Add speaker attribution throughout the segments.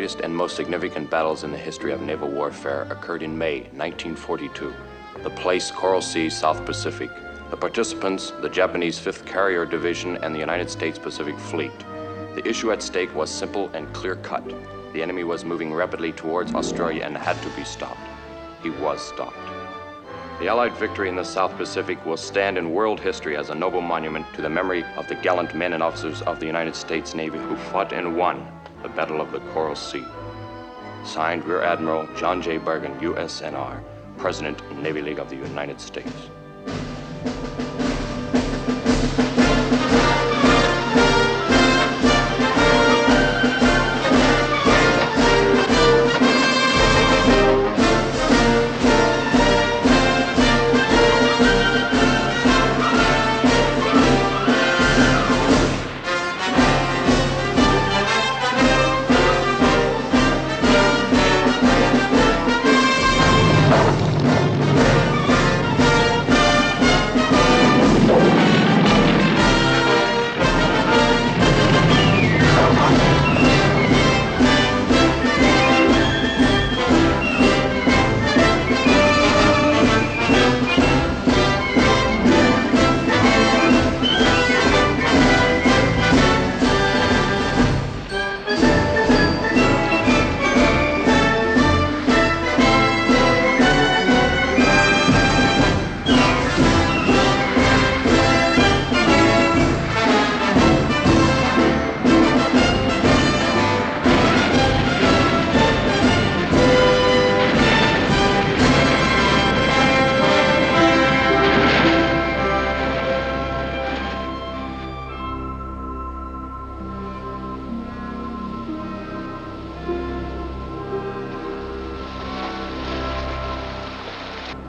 Speaker 1: greatest and most significant battles in the history of naval warfare occurred in May 1942. The place, Coral Sea, South Pacific. The participants, the Japanese 5th Carrier Division and the United States Pacific Fleet. The issue at stake was simple and clear-cut. The enemy was moving rapidly towards Australia and had to be stopped. He was stopped. The Allied victory in the South Pacific will stand in world history as a noble monument to the memory of the gallant men and officers of the United States Navy who fought and won the Battle of the Coral Sea. Signed, Rear Admiral John J. Bergen, USNR, President, Navy League of the United States.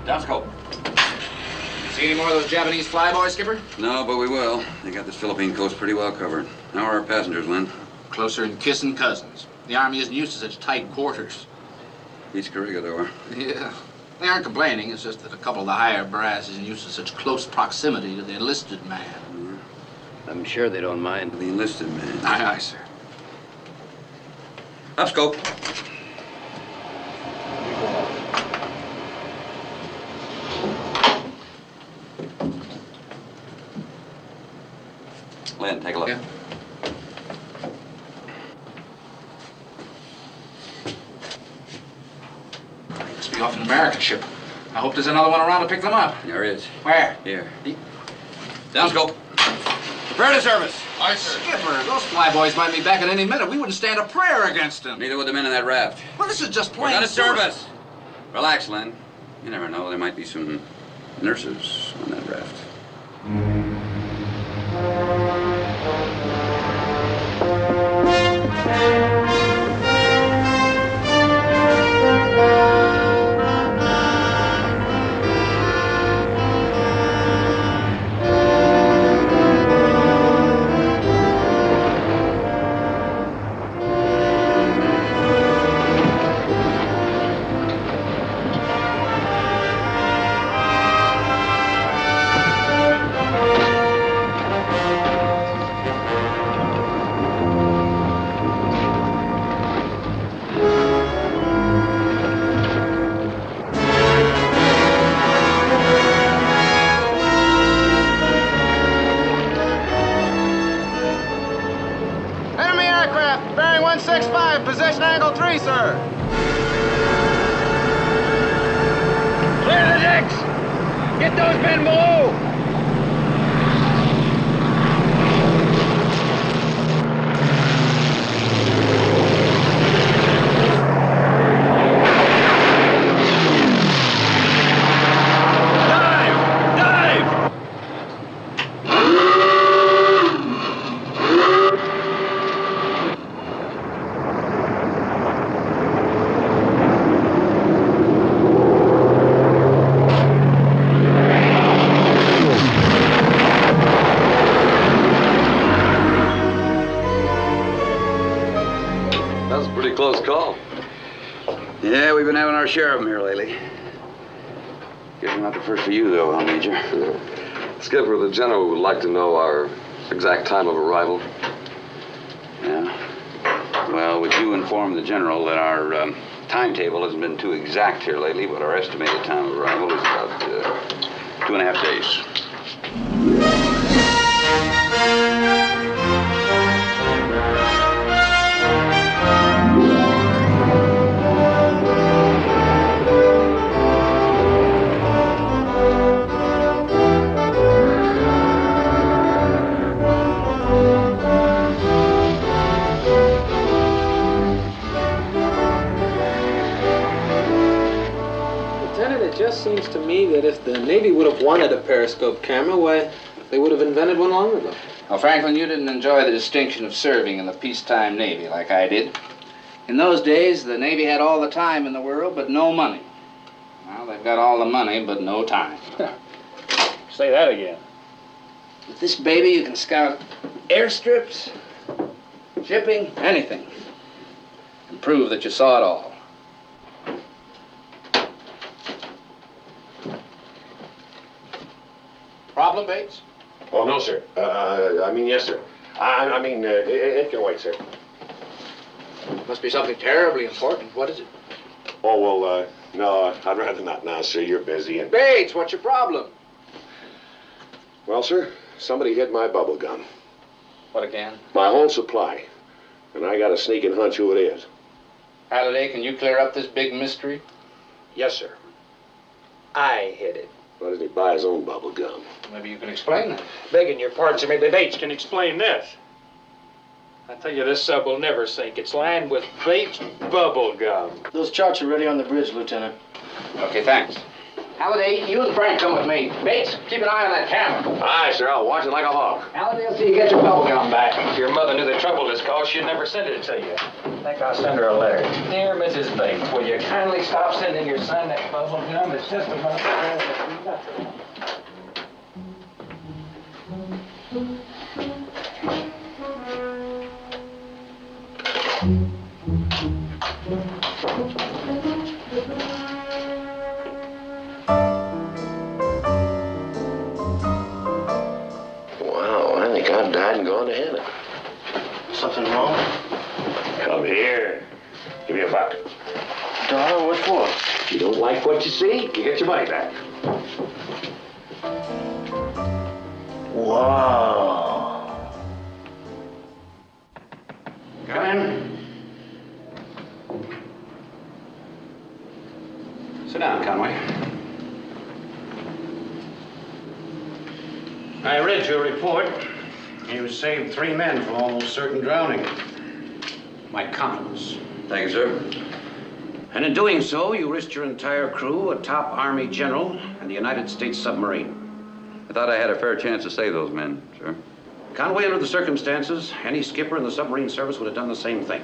Speaker 2: Downscope. See any more of those Japanese flyboys, Skipper?
Speaker 3: No, but we will. They got this Philippine coast pretty well covered. How are our passengers, Lynn?
Speaker 2: Closer than kissing cousins. The Army isn't used to such tight quarters.
Speaker 3: Beats Kariga, though.
Speaker 2: Yeah. They aren't complaining. It's just that a couple of the higher brass isn't used to such close proximity to the enlisted man.
Speaker 3: Yeah.
Speaker 4: I'm sure they don't mind.
Speaker 3: The enlisted man.
Speaker 2: Aye, aye, sir.
Speaker 3: Up, scope. Lynn, take a look.
Speaker 2: Yeah. Must be off an American ship. I hope there's another one around to pick them up.
Speaker 3: There is.
Speaker 2: Where?
Speaker 3: Here. Downscope. Prepare to service.
Speaker 2: Aye, sir. Skipper, those flyboys might be back at any minute. We wouldn't stand a prayer against them.
Speaker 3: Neither would the men in that raft.
Speaker 2: Well, this is just plain.
Speaker 3: We're going to service. Relax, Lynn. You never know. There might be some nurses on that raft.
Speaker 5: Position angle 3, sir.
Speaker 4: Clear the decks! Get those men below!
Speaker 6: Close call.
Speaker 3: Yeah, we've been having our share of them here lately. Guess not the first for you, though, huh, Major?
Speaker 6: Skipper, the general would like to know our exact time of arrival.
Speaker 3: Yeah. Well, would you inform the General that our timetable hasn't been too exact here lately, but our estimated time of arrival is about 2.5 days.
Speaker 5: It just seems to me that if the Navy would have wanted a periscope camera, why, they would have invented one long ago.
Speaker 2: Well, Franklin, you didn't enjoy the distinction of serving in the peacetime Navy like I did. In those days, the Navy had all the time in the world, but no money. Now, they've got all the money, but no time.
Speaker 4: Say that again.
Speaker 2: With this baby, you can scout airstrips, shipping, anything, and prove that you saw it all. Problem, Bates?
Speaker 7: Oh, no, sir. Yes, sir. It can wait, sir.
Speaker 2: Must be something terribly important. What is it?
Speaker 7: Oh, well, no, I'd rather not now, sir. You're busy and...
Speaker 2: Bates, what's your problem?
Speaker 7: Well, sir, somebody hid my bubble gum.
Speaker 2: What again?
Speaker 7: My whole supply. And I got a sneaking hunch who it is.
Speaker 2: Halliday, can you clear up this big mystery?
Speaker 8: Yes, sir. I hid it.
Speaker 7: Why doesn't he buy his own bubble gum?
Speaker 2: Maybe you can explain that.
Speaker 8: Begging your pardon, sir, maybe Bates
Speaker 4: Can explain this. I tell you, this sub will never sink. It's lined with Bates bubble gum.
Speaker 8: Those charts are ready on the bridge, Lieutenant.
Speaker 2: Okay, thanks. Halliday, you and Frank come with me. Bates, keep an eye on that camera.
Speaker 7: Aye, sir. I'll watch it like a hawk.
Speaker 2: Halliday will see you get your bubble gum back.
Speaker 4: If your mother knew the trouble this caused, she'd never send it to you. I think I'll send her a letter. Dear Mrs. Bates, will you kindly stop sending your son that bubble gum? It's just about the
Speaker 7: Wow, I think I've died and gone to heaven.
Speaker 8: Something wrong?
Speaker 7: Come here. Give me a buck.
Speaker 8: Darling, what for?
Speaker 7: If you don't like what you see, you get your money back.
Speaker 8: Wow.
Speaker 2: Come in. Sit down, Conway.
Speaker 9: I read your report. You saved 3 men from almost certain drowning. My compliments.
Speaker 3: Thank you, sir.
Speaker 9: And in doing so, you risked your entire crew, a top Army general, and the United States submarine.
Speaker 3: I thought I had a fair chance to save those men, sir.
Speaker 9: Conway, under the circumstances, any skipper in the submarine service would have done the same thing.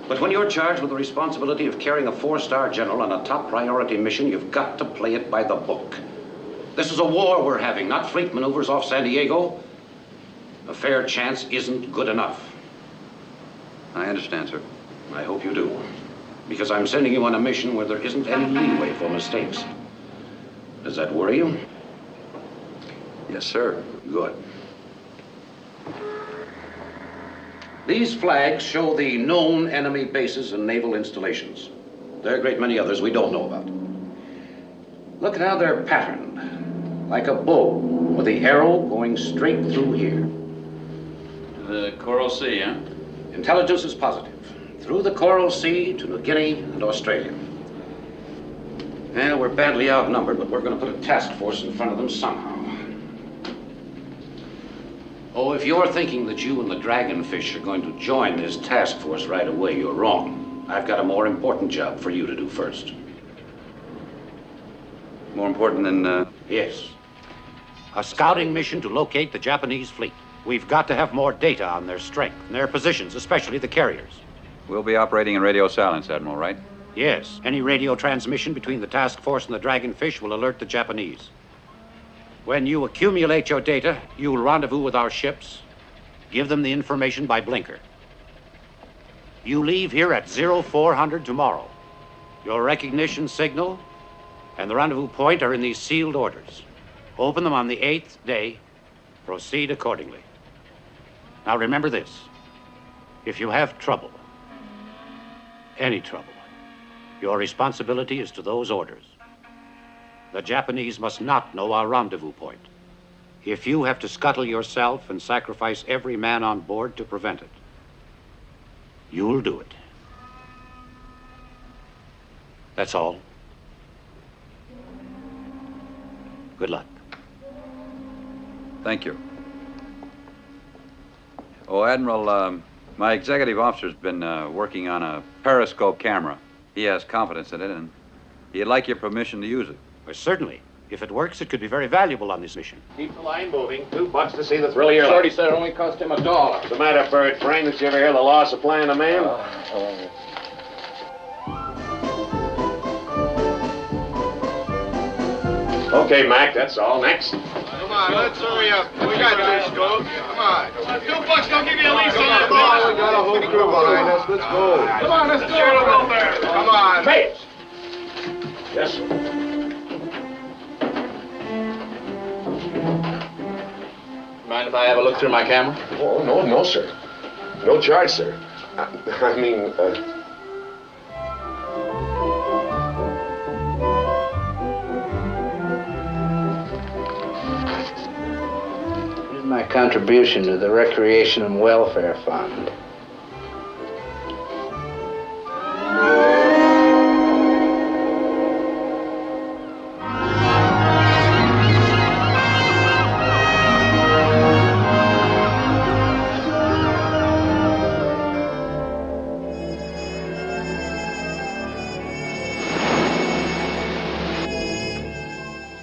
Speaker 9: But when you're charged with the responsibility of carrying a 4-star general on a top priority mission, you've got to play it by the book. This is a war we're having, not fleet maneuvers off San Diego. A fair chance isn't good enough.
Speaker 3: I understand, sir.
Speaker 9: I hope you do. Because I'm sending you on a mission where there isn't any leeway for mistakes. Does that worry you?
Speaker 3: Yes, sir.
Speaker 9: Good. These flags show the known enemy bases and naval installations. There are a great many others we don't know about. Look at how they're patterned, like a bow, with the arrow going straight through here.
Speaker 3: The Coral Sea, huh?
Speaker 9: Intelligence is positive. Through the Coral Sea to New Guinea and Australia. Well, we're badly outnumbered, but we're going to put a task force in front of them somehow. Oh, if you're thinking that you and the Dragonfish are going to join this task force right away, you're wrong. I've got a more important job for you to do first.
Speaker 3: More important than,
Speaker 9: Yes. A scouting mission to locate the Japanese fleet. We've got to have more data on their strength and their positions, especially the carriers.
Speaker 3: We'll be operating in radio silence, Admiral, right?
Speaker 9: Yes. Any radio transmission between the task force and the Dragonfish will alert the Japanese. When you accumulate your data, you will rendezvous with our ships, give them the information by blinker. You leave here at 0400 tomorrow. Your recognition signal and the rendezvous point are in these sealed orders. Open them on the 8th day. Proceed accordingly. Now remember this. If you have trouble, any trouble. Your responsibility is to those orders. The Japanese must not know our rendezvous point. If you have to scuttle yourself and sacrifice every man on board to prevent it, you'll do it. That's all. Good luck.
Speaker 3: Thank you. Oh, Admiral, my executive officer's been working on a periscope camera. He has confidence in it, and he'd like your permission to use it.
Speaker 9: Well, certainly. If it works, it could be very valuable on this mission.
Speaker 7: Keep the line moving. $2 to see the thrill of your
Speaker 2: Shorty
Speaker 7: life.
Speaker 2: said it only cost him $1.
Speaker 7: What's the matter, Bird? Frank, did you ever hear the law of supply and demand? Okay, Mac, that's all. Next.
Speaker 10: Come on, let's hurry up. We got this, Scope. Come on. $2 don't give you a lease on that boss. We got a whole crew behind us. Let's go. Come on, let's go. Come on.
Speaker 7: Mates! Yes, sir.
Speaker 2: Mind if I have a look through my camera?
Speaker 7: Oh, no, sir. No charge, sir. I mean,
Speaker 2: Here's my contribution to the Recreation and Welfare Fund.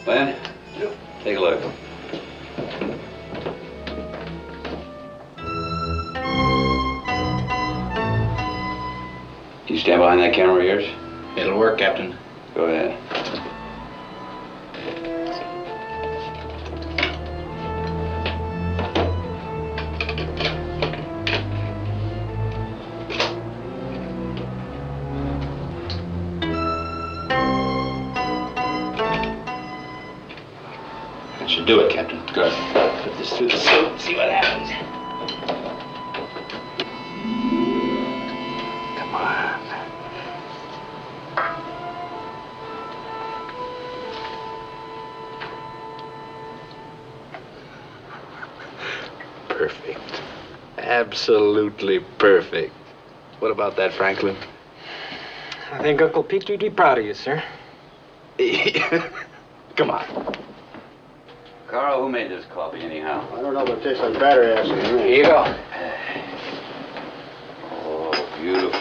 Speaker 3: Ben, take a look. Can you stand behind that camera of yours?
Speaker 2: It'll work, Captain.
Speaker 3: Go ahead.
Speaker 2: That should do it, Captain. Good. Put this through the suit and see what happens. Come on. Perfect. Absolutely perfect. What about that, Franklin?
Speaker 8: I think Uncle Pete would be proud of you, sir.
Speaker 2: Come on.
Speaker 3: Carl, who made this coffee anyhow?
Speaker 7: I don't know, but it tastes like battery acid.
Speaker 2: Here you go.
Speaker 3: Oh, beautiful.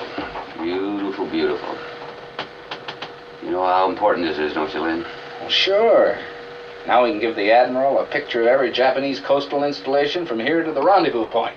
Speaker 3: Beautiful, beautiful. You know how important this is, don't you, Lynn?
Speaker 2: Well, sure. Now we can give the Admiral a picture of every Japanese coastal installation from here to the rendezvous point.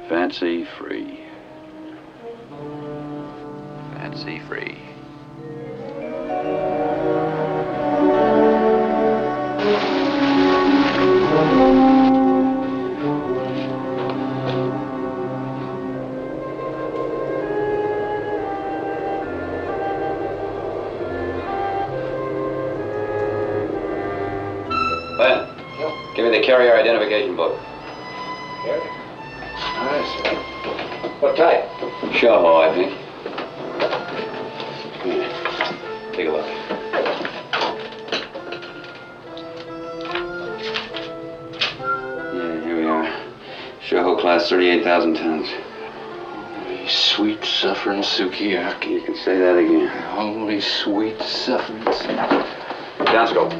Speaker 3: Fancy free. Fancy free. Ben, give me the carrier identification book.
Speaker 2: Nice. What type?
Speaker 3: Shoho, I think. Here, take a look. Yeah, here we are. Shoho class, 38,000 tons.
Speaker 2: Holy sweet suffering sukiyaki.
Speaker 3: You can say that again.
Speaker 2: Holy sweet suffering.
Speaker 3: Downscope.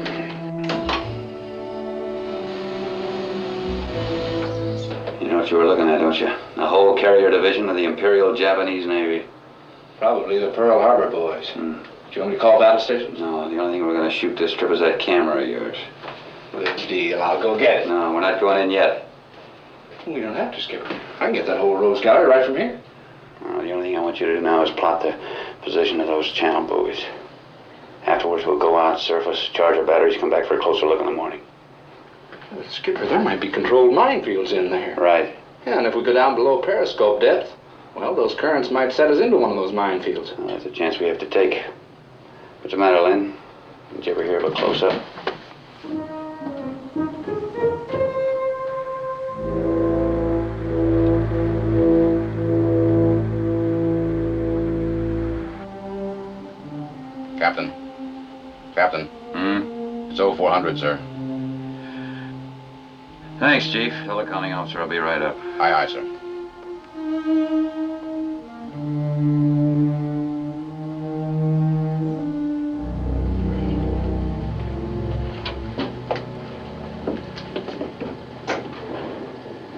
Speaker 3: You know what you were looking at, don't you? The whole carrier division of the Imperial Japanese Navy.
Speaker 2: Probably the Pearl Harbor boys. Do you want me to call battle stations?
Speaker 3: No, the only thing we're going to shoot this trip is that camera of yours.
Speaker 2: Good deal. I'll go get it.
Speaker 3: No, we're not going in yet.
Speaker 2: We don't have to, Skipper. I can get that whole rose gallery right from here.
Speaker 3: The only thing I want you to do now is plot the position of those channel buoys. Afterwards, we'll go out, surface, charge our batteries, come back for a closer look in the morning.
Speaker 2: Well, Skipper, there might be controlled minefields in there.
Speaker 3: Right.
Speaker 2: Yeah, and if we go down below periscope depth, well, those currents might set us into one of those minefields.
Speaker 3: Well, that's a chance we have to take. What's the matter, Lynn? Did you ever hear of a close-up?
Speaker 1: Captain. Captain. It's 0400, sir.
Speaker 3: Thanks, Chief. Tell the commanding officer I'll be right up.
Speaker 1: Aye, aye, sir.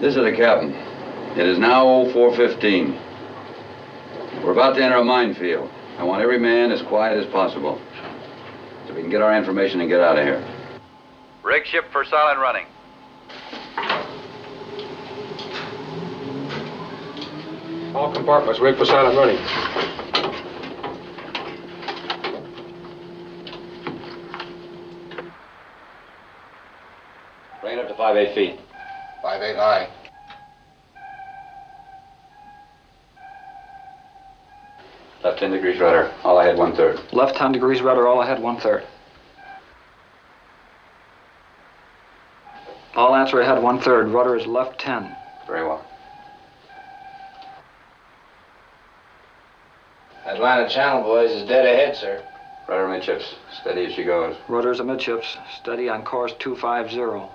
Speaker 3: This is the captain. It is now 04:15. We're about to enter a minefield. I want every man as quiet as possible, so we can get our information and get out of here. Rig ship for silent running.
Speaker 6: All compartments rigged for silent running.
Speaker 3: Bring it up to 5-8 feet.
Speaker 1: 5-8 high.
Speaker 3: Left 10 degrees rudder. All ahead 1/3.
Speaker 8: Left 10 degrees rudder, all ahead 1/3. All answer ahead 1/3. Rudder is left 10.
Speaker 3: Very well.
Speaker 2: Atlanta Channel boys is dead ahead, sir.
Speaker 3: Rudder midships. Steady as she goes.
Speaker 8: Rudder's amidships. Steady on course 250.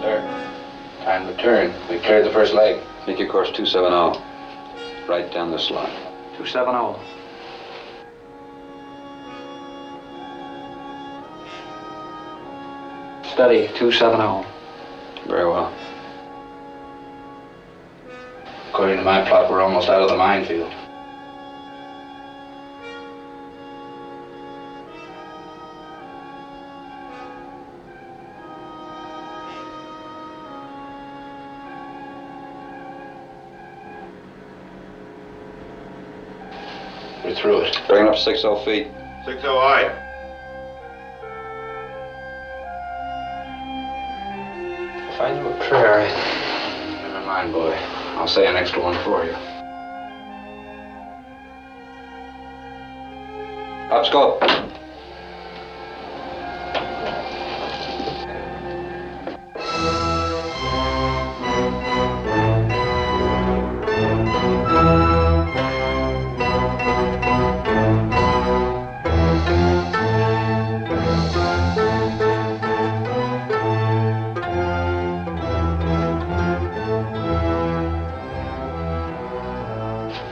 Speaker 2: Sir, time to turn. We cleared the first leg.
Speaker 3: Make your course 270. Right down the slot.
Speaker 8: 270. Steady 270.
Speaker 3: Very well.
Speaker 2: According to my plot, we're almost out of the minefield. We're through it.
Speaker 3: Bring it up 60 feet.
Speaker 7: 60 high.
Speaker 2: If I knew a prayer, never mind, boy. I'll say an extra one for you.
Speaker 3: Up scope.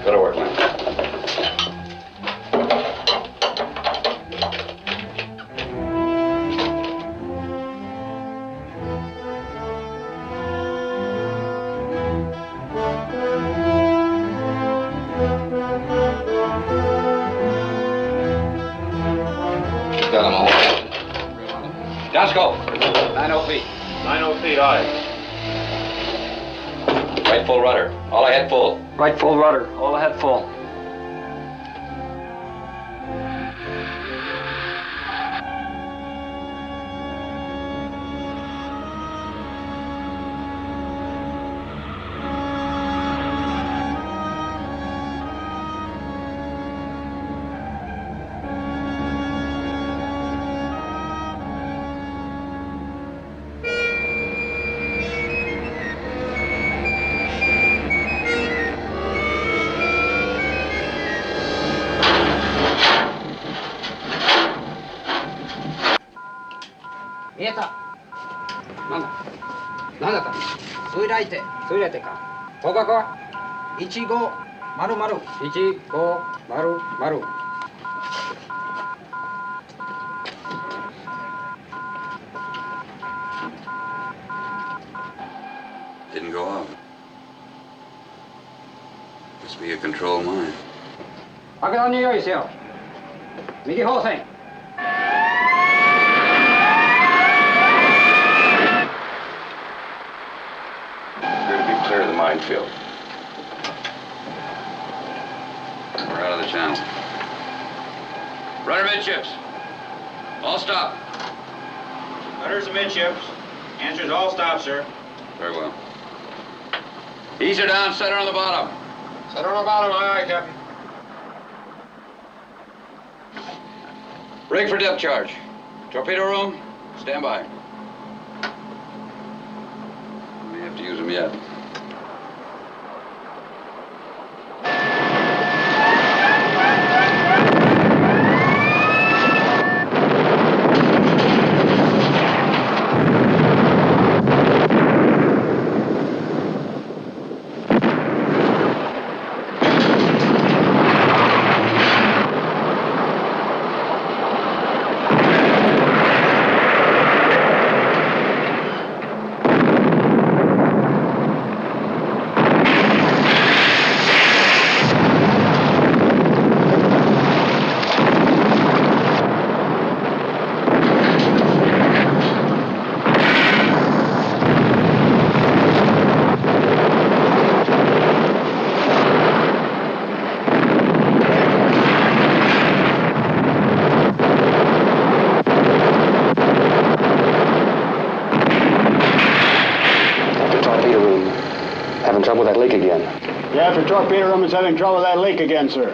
Speaker 3: Go to work, Lynn.
Speaker 2: Got them all.
Speaker 3: Down scope. 90 feet.
Speaker 7: 90 feet high.
Speaker 3: Right full rudder. All ahead full.
Speaker 8: Right full rudder, all ahead full.
Speaker 11: 見えた。なんだ。なんだった。水雷艇。水雷艇か。方角は1500。1500。
Speaker 3: Didn't go off. Must be a controlled mine.
Speaker 11: 爆弾に用意せよ。右方線。
Speaker 1: Appear to be clear of the minefield.
Speaker 3: We're out of the channel. Rudder midships. All stop.
Speaker 12: Rudders amidships. Answers all stop, sir.
Speaker 3: Very well. Ease her down, set her on the bottom.
Speaker 6: Set her on the bottom, aye, aye, Captain.
Speaker 3: Rig for depth charge. Torpedo room, stand by. We may have to use them yet.
Speaker 13: Trouble with that leak again.
Speaker 14: Yeah, for torpedo room is having trouble with that leak again, sir.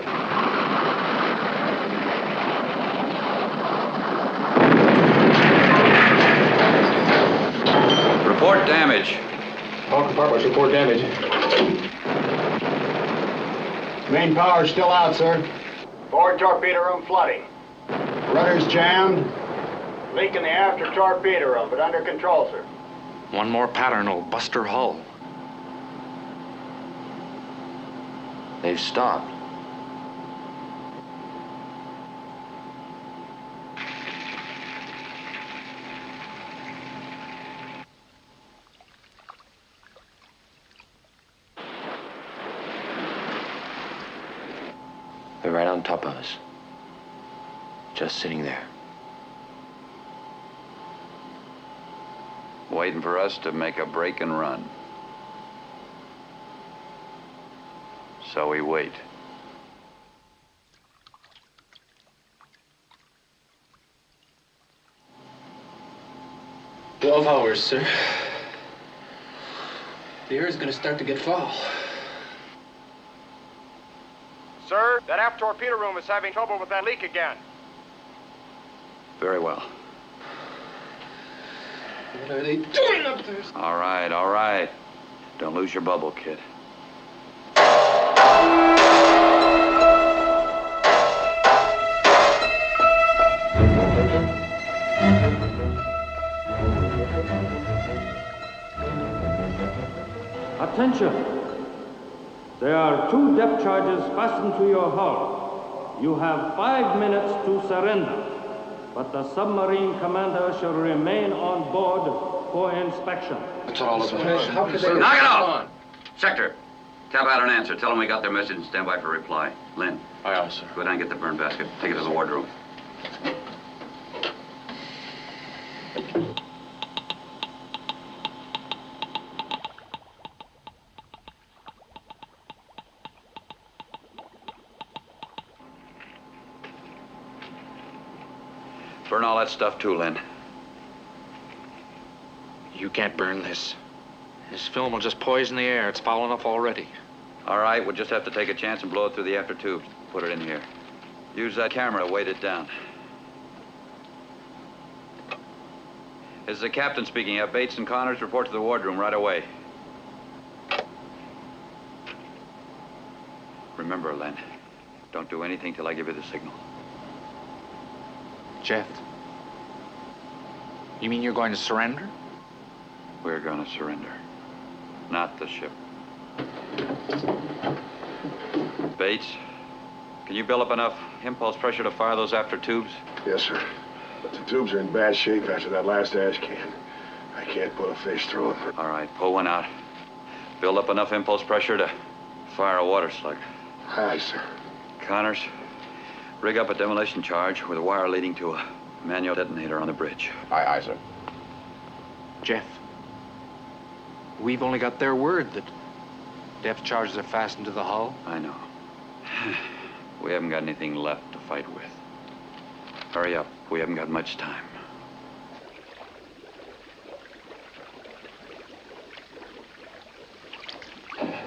Speaker 3: Report damage.
Speaker 6: All compartments report damage.
Speaker 14: Main power's still out, sir. Forward torpedo room flooding. Rudder's jammed. Leak in the after torpedo room, but under control, sir.
Speaker 15: One more pattern will bust her hull.
Speaker 1: They've stopped. They're right on top of us. Just sitting there.
Speaker 3: Waiting for us to make a break and run. So we wait.
Speaker 5: $12 sir. The air is going to start to get foul.
Speaker 6: Sir, that aft torpedo room is having trouble with that leak again.
Speaker 3: Very well.
Speaker 5: What are they doing up there?
Speaker 3: All right, all right. Don't lose your bubble, kid.
Speaker 16: Attention! There are 2 depth charges fastened to your hull. You have 5 minutes to surrender, but the submarine commander shall remain on board for inspection.
Speaker 5: That's all of them. How could they...
Speaker 3: Knock it off! Sector, tap out an answer. Tell them we got their message and stand by for reply. Lynn.
Speaker 1: Aye, aye, sir.
Speaker 3: Go down and get the burn basket. Take it to the wardroom. Burn all that stuff too, Lynn.
Speaker 15: You can't burn this. This film will just poison the air. It's foul enough already.
Speaker 3: All right, we'll just have to take a chance and blow it through the after tubes. Put it in here. Use that camera to weight it down. This is the captain speaking. Have Bates and Connors report to the wardroom right away. Remember, Len, don't do anything till I give you the signal.
Speaker 15: Jeff, you mean you're going to surrender?
Speaker 3: We're going to surrender, not the ship. Bates, can you build up enough impulse pressure to fire those after tubes?
Speaker 7: Yes, sir. But the tubes are in bad shape after that last ash can. I can't put a fish through them.
Speaker 3: All right, pull one out. Build up enough impulse pressure to fire a water slug.
Speaker 7: Aye, sir.
Speaker 3: Connors, rig up a demolition charge with a wire leading to a manual detonator on the bridge.
Speaker 6: Aye, sir.
Speaker 15: Jeff, we've only got their word that depth charges are fastened to the hull.
Speaker 3: I know. We haven't got anything left to fight with. Hurry up. We haven't got much time.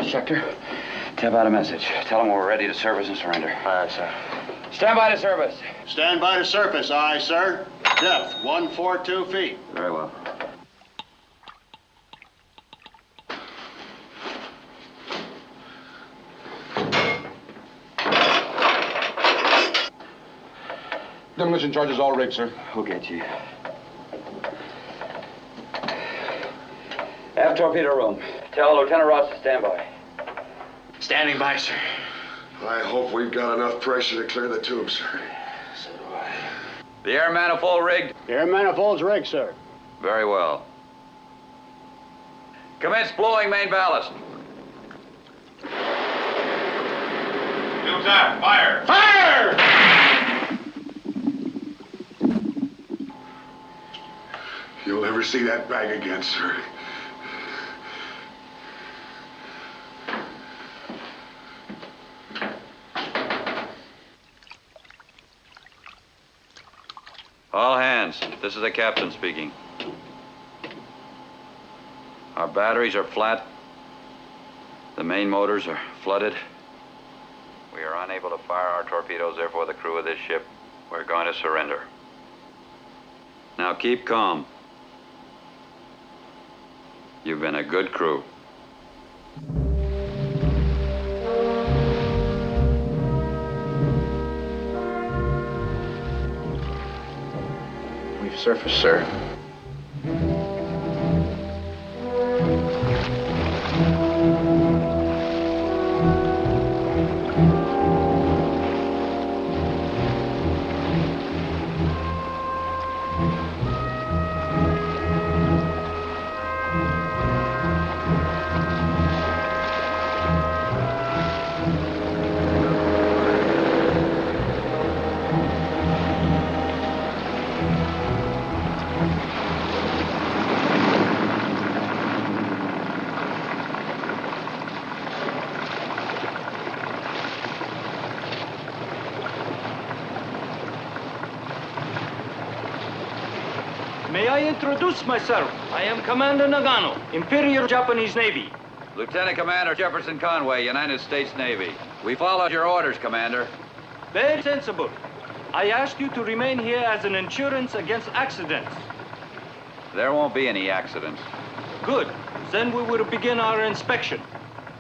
Speaker 3: Sector, tap out a message. Tell them we're ready to service and surrender.
Speaker 6: Aye, sir.
Speaker 3: Stand by to service.
Speaker 14: Stand by to surface, aye, sir. Depth, 142 feet.
Speaker 3: Very well.
Speaker 6: Demolition charges all rigged, sir.
Speaker 3: Okay, Chief. Aft torpedo room. Tell Lieutenant Ross to stand by.
Speaker 15: Standing by, sir.
Speaker 7: I hope we've got enough pressure to clear the tubes, sir.
Speaker 3: So do I. The air manifold rigged?
Speaker 14: The air manifold's rigged, sir.
Speaker 3: Very well. Commence blowing main ballast.
Speaker 10: Tubes out. Fire!
Speaker 14: Fire!
Speaker 7: You'll never see that bag again, sir.
Speaker 3: All hands, this is the captain speaking. Our batteries are flat. The main motors are flooded. We are unable to fire our torpedoes, therefore the crew of this ship, we're going to surrender. Now keep calm. You've been a good crew.
Speaker 2: We've surfaced, sir.
Speaker 16: May I introduce myself? I am Commander Nagano, Imperial Japanese Navy.
Speaker 3: Lieutenant Commander Jefferson Conway, United States Navy. We followed your orders, Commander.
Speaker 16: Very sensible. I asked you to remain here as an insurance against accidents.
Speaker 3: There won't be any accidents.
Speaker 16: Good. Then we will begin our inspection.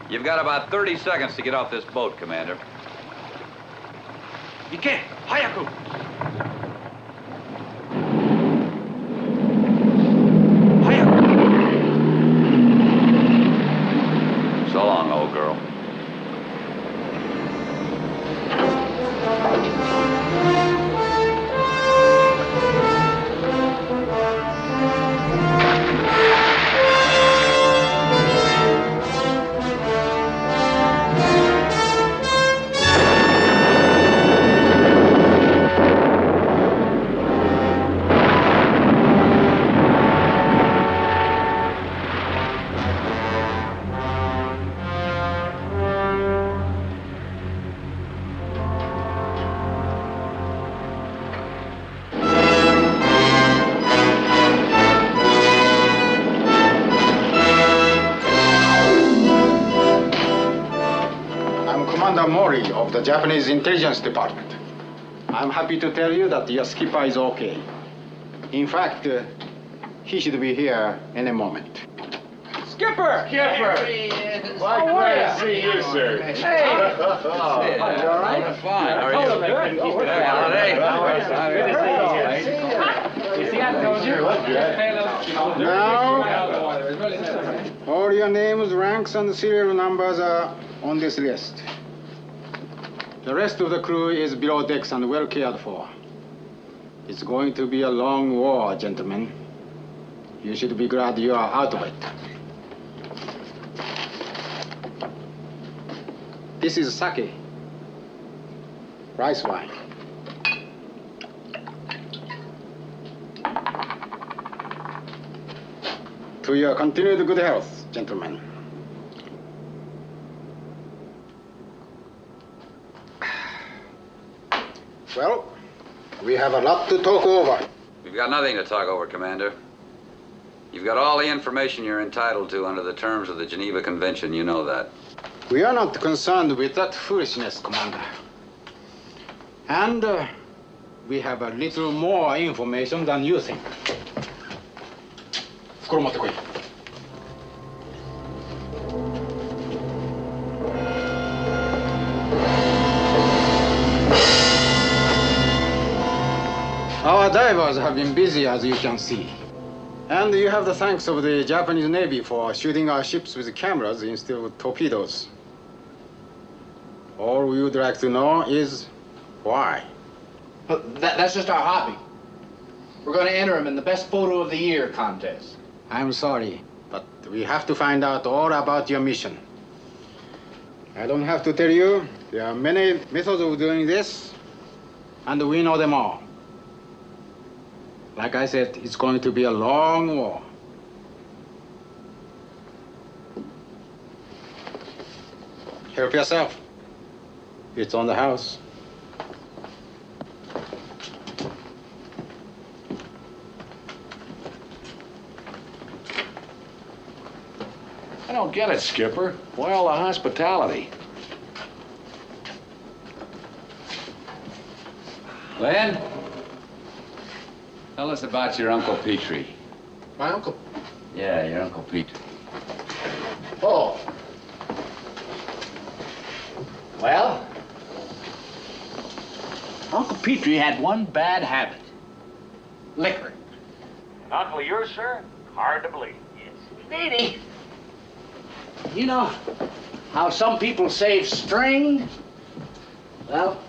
Speaker 3: You've got about 30 seconds to get off this boat, Commander.
Speaker 16: Ike, hayaku!
Speaker 3: So long, old girl.
Speaker 14: Of the Japanese intelligence department. I'm happy to tell you that your skipper is okay. In fact, he should be here any moment.
Speaker 10: Skipper!
Speaker 14: Skipper!
Speaker 10: Why, glad to see you, sir.
Speaker 14: Hey!
Speaker 10: You all right?
Speaker 3: Fine. How are you?
Speaker 14: You see, I told you. Now, all your names, ranks, and serial numbers are on this list. The rest of the crew is below decks and well cared for. It's going to be a long war, gentlemen. You should be glad you are out of it. This is sake. rice wine. To your continued good health, gentlemen. Well, we have a lot to talk over.
Speaker 3: We've got nothing to talk over, Commander. You've got all the information you're entitled to under the terms of the Geneva Convention. You know that.
Speaker 14: We are not concerned with that foolishness, Commander. And we have a little more information than you think. 袋持ってこい。Our divers have been busy, as you can see. And you have the thanks of the Japanese Navy for shooting our ships with cameras instead of torpedoes. All we would like to know is why.
Speaker 2: That's just our hobby. We're going to enter him in the Best Photo of the Year contest.
Speaker 14: I'm sorry, but we have to find out all about your mission. I don't have to tell you, there are many methods of doing this, and we know them all. Like I said, it's going to be a long war. Help yourself. It's on the house.
Speaker 17: I don't get it, Skipper. Why all the hospitality?
Speaker 3: Len, tell us about your Uncle Petrie.
Speaker 2: My uncle?
Speaker 3: Yeah, your Uncle Petrie.
Speaker 2: Oh. Well, Uncle Petrie had one bad habit. Liquor.
Speaker 4: Uncle of yours, sir? Hard to believe.
Speaker 2: Lady. You know how some people save string? Well,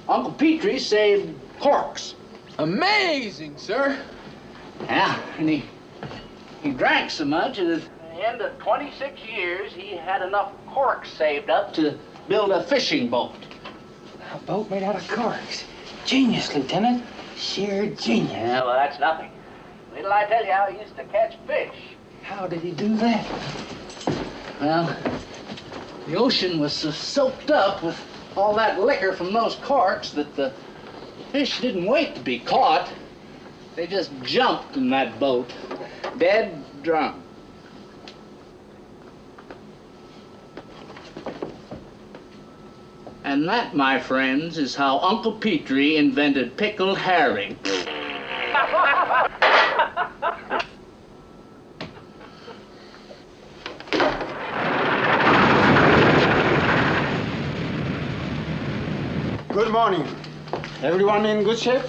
Speaker 2: Uncle Petrie saved corks.
Speaker 5: Amazing, sir.
Speaker 2: Yeah, and he drank so much that at the end of 26 years, he had enough corks saved up to build a fishing boat.
Speaker 5: A boat made out of corks. Genius, Lieutenant. Sheer genius.
Speaker 2: Yeah, well, that's nothing. Wait till I tell you how he used to catch fish.
Speaker 5: How did he do that?
Speaker 2: Well, the ocean was so soaked up with all that liquor from those corks that the fish didn't wait to be caught. They just jumped in that boat, dead drunk. And that, my friends, is how Uncle Petrie invented pickled herring.
Speaker 14: Good morning. Everyone in good shape?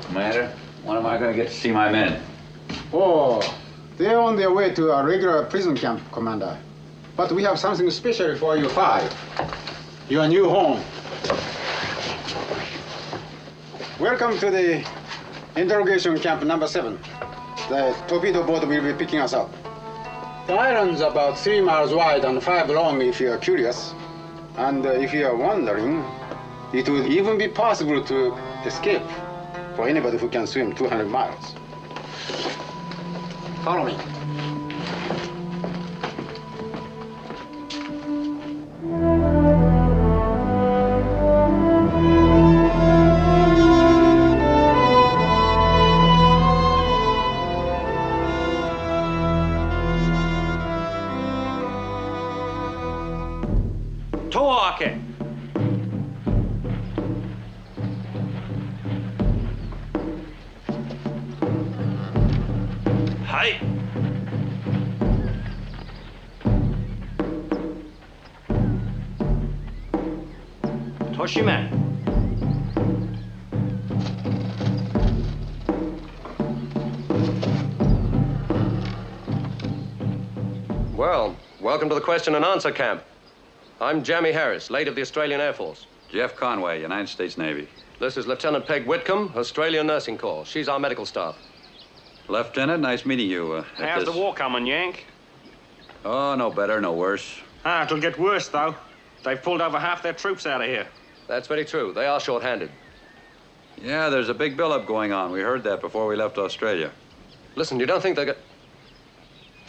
Speaker 3: Commander, when am I going to get to see my men?
Speaker 14: Oh, they're on their way to a regular prison camp, Commander. But we have something special for you five. Your new home. Welcome to the interrogation camp number 7. The torpedo boat will be picking us up. The island's about 3 miles wide and 5 long if you're curious. And if you're wondering, it would even be possible to escape for anybody who can swim 200 miles. Follow me.
Speaker 4: Toake. Hi. Toshime.
Speaker 18: Well, welcome to the question and answer camp. I'm Jamie Harris, late of the Australian Air Force.
Speaker 3: Jeff Conway, United States Navy.
Speaker 18: This is Lieutenant Peg Whitcomb, Australian Nursing Corps. She's our medical staff.
Speaker 3: Lieutenant, nice meeting you.
Speaker 4: How's the war coming, Yank?
Speaker 3: Oh, no better, no worse.
Speaker 19: It'll get worse, though.
Speaker 16: They've pulled over half their troops out of here.
Speaker 18: That's very true. They are short-handed.
Speaker 3: Yeah, there's a big buildup going on. We heard that before we left Australia.
Speaker 18: Listen, you don't think they're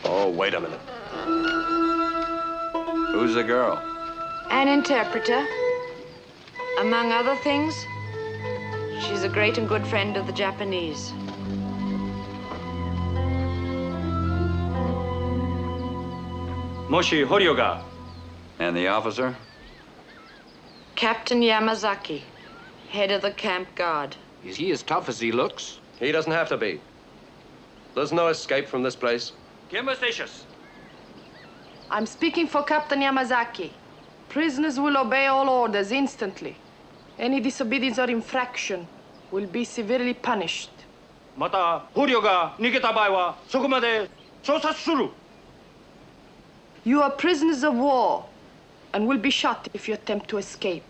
Speaker 18: Oh, wait a minute.
Speaker 3: Who's the girl?
Speaker 19: An interpreter. Among other things, she's a great and good friend of the Japanese.
Speaker 16: Moshi Horyoga.
Speaker 3: And the officer?
Speaker 19: Captain Yamazaki, head of the camp guard.
Speaker 8: Is he as tough as he looks?
Speaker 18: He doesn't have to be. There's no escape from this place.
Speaker 20: I'm speaking for Captain Yamazaki. Prisoners will obey all orders instantly. Any disobedience or infraction will be severely punished.
Speaker 16: また捕虜が逃げた場合はそこまで調査する。
Speaker 20: You are prisoners of war and will be shot if you attempt to escape.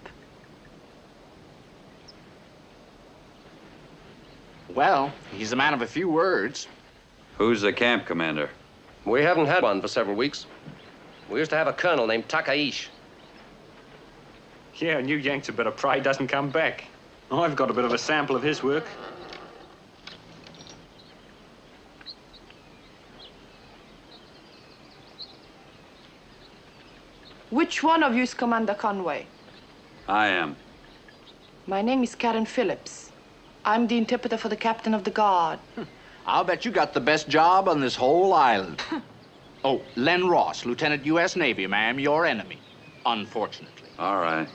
Speaker 8: Well, he's a man of a few words.
Speaker 3: Who's the camp commander?
Speaker 18: We haven't had one for several weeks. We used to have a colonel named Takaish.
Speaker 16: Yeah, and you Yanks had better pray he doesn't come back. I've got a bit of a sample of his work.
Speaker 20: Which one of you is Commander Conway?
Speaker 3: I am.
Speaker 20: My name is Karen Phillips. I'm the interpreter for the captain of the guard.
Speaker 8: I'll bet you got the best job on this whole island. Oh, Len Ross, Lieutenant U.S. Navy, ma'am, your enemy. Unfortunately.
Speaker 3: All right.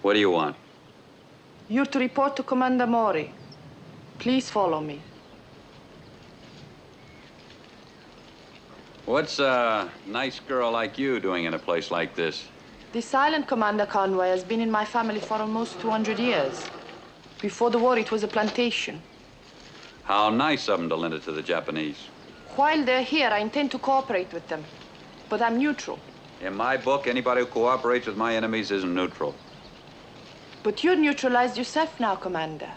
Speaker 3: What do you want?
Speaker 20: You're to report to Commander Mori. Please follow me.
Speaker 3: What's a nice girl like you doing in a place like this?
Speaker 20: This island, Commander Conway, has been in my family for almost 200 years. Before the war, it was a plantation.
Speaker 3: How nice of them to lend it to the Japanese.
Speaker 20: While they're here, I intend to cooperate with them. But I'm neutral.
Speaker 3: In my book, anybody who cooperates with my enemies isn't neutral.
Speaker 20: But you're neutralized yourself now, Commander.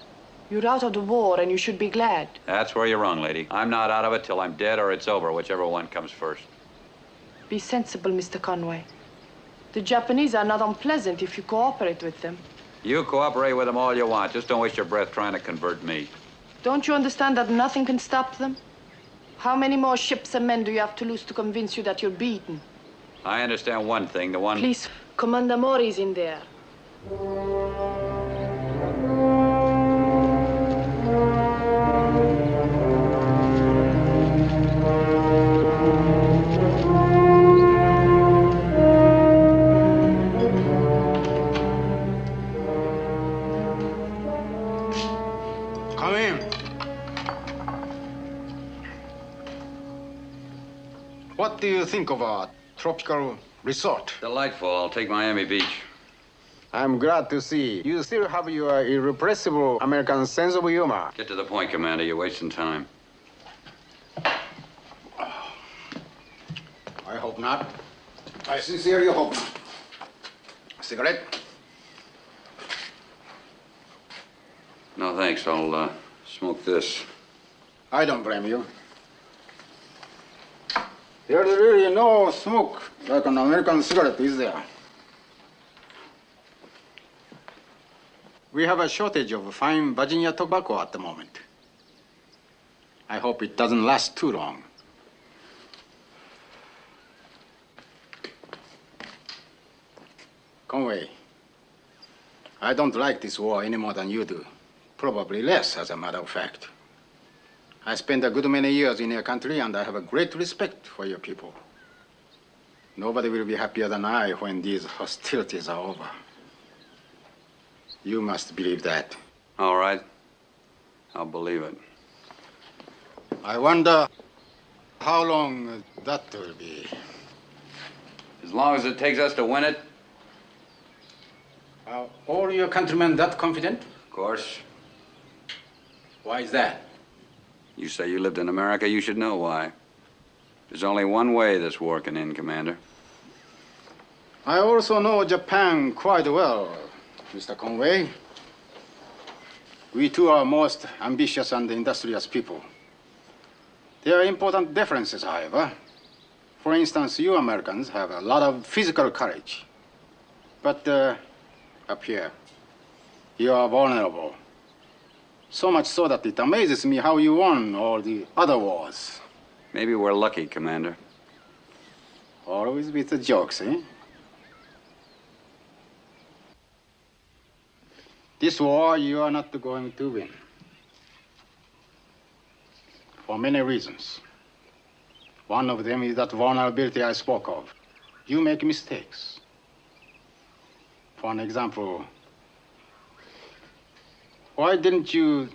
Speaker 20: You're out of the war, and you should be glad.
Speaker 3: That's where you're wrong, lady. I'm not out of it till I'm dead or it's over, whichever one comes first.
Speaker 20: Be sensible, Mr. Conway. The Japanese are not unpleasant if you cooperate with them.
Speaker 3: You cooperate with them all you want. Just don't waste your breath trying to convert me.
Speaker 20: Don't you understand that nothing can stop them? How many more ships and men do you have to lose to convince you that you're beaten?
Speaker 3: I understand one thing, the one...
Speaker 20: Please, Commander Mori's in there.
Speaker 14: Come in. What do you think of our tropical resort?
Speaker 3: Delightful. I'll take Miami Beach.
Speaker 14: I'm glad to see you still have your irrepressible American sense of humor.
Speaker 3: Get to the point, Commander. You're wasting time.
Speaker 14: I hope not. I sincerely hope not. Cigarette?
Speaker 3: No, thanks. I'll smoke this.
Speaker 14: I don't blame you. There's really no smoke like an American cigarette, is there? We have a shortage of fine Virginia tobacco at the moment. I hope it doesn't last too long. Conway, I don't like this war any more than you do. Probably less, as a matter of fact. I spent a good many years in your country, and I have a great respect for your people. Nobody will be happier than I when these hostilities are over. You must believe that.
Speaker 3: All right. I'll believe it.
Speaker 14: I wonder how long that will be.
Speaker 3: As long as it takes us to win it.
Speaker 14: Are all your countrymen that confident?
Speaker 3: Of course.
Speaker 14: Why is that?
Speaker 3: You say you lived in America, you should know why. There's only one way this war can end, Commander.
Speaker 14: I also know Japan quite well, Mr. Conway. We too are most ambitious and industrious people. There are important differences, however. For instance, you Americans have a lot of physical courage. But up here, you are vulnerable. So much so that it amazes me how you won all the other wars.
Speaker 3: Maybe we're lucky, Commander.
Speaker 14: Always with the jokes, eh? This war you are not going to win. For many reasons. One of them is that vulnerability I spoke of. You make mistakes. For an example, why didn't you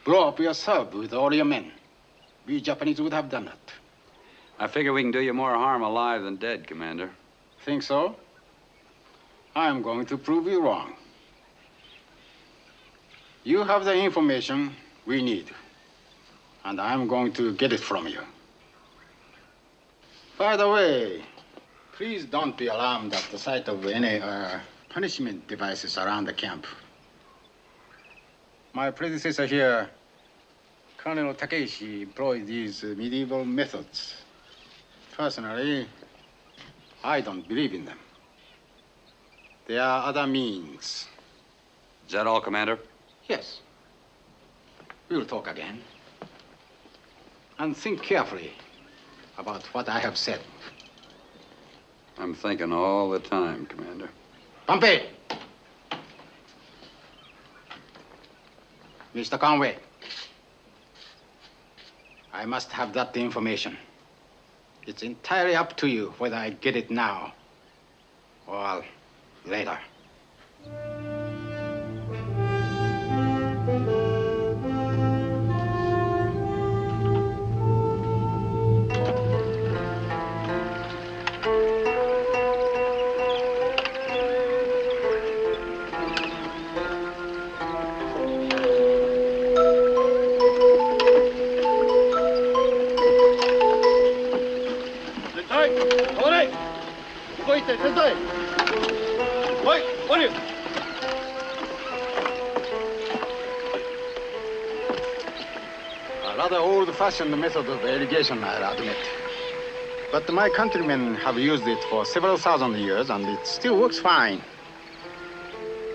Speaker 14: blow up yourself with all your men? We Japanese would have done that.
Speaker 3: I figure we can do you more harm alive than dead, Commander.
Speaker 14: Think so? I'm going to prove you wrong. You have the information we need, and I'm going to get it from you. By the way, please don't be alarmed at the sight of any punishment devices around the camp. My predecessor here, Colonel Takeishi, employed these medieval methods. Personally, I don't believe in them. There are other means.
Speaker 3: Is that all, Commander?
Speaker 14: Yes. We'll talk again. And think carefully about what I have said.
Speaker 3: I'm thinking all the time, Commander.
Speaker 14: Pompey! Mr. Conway, I must have that information. It's entirely up to you whether I get it now or later. A rather old-fashioned method of irrigation, I admit. But my countrymen have used it for several thousand years, and it still works fine.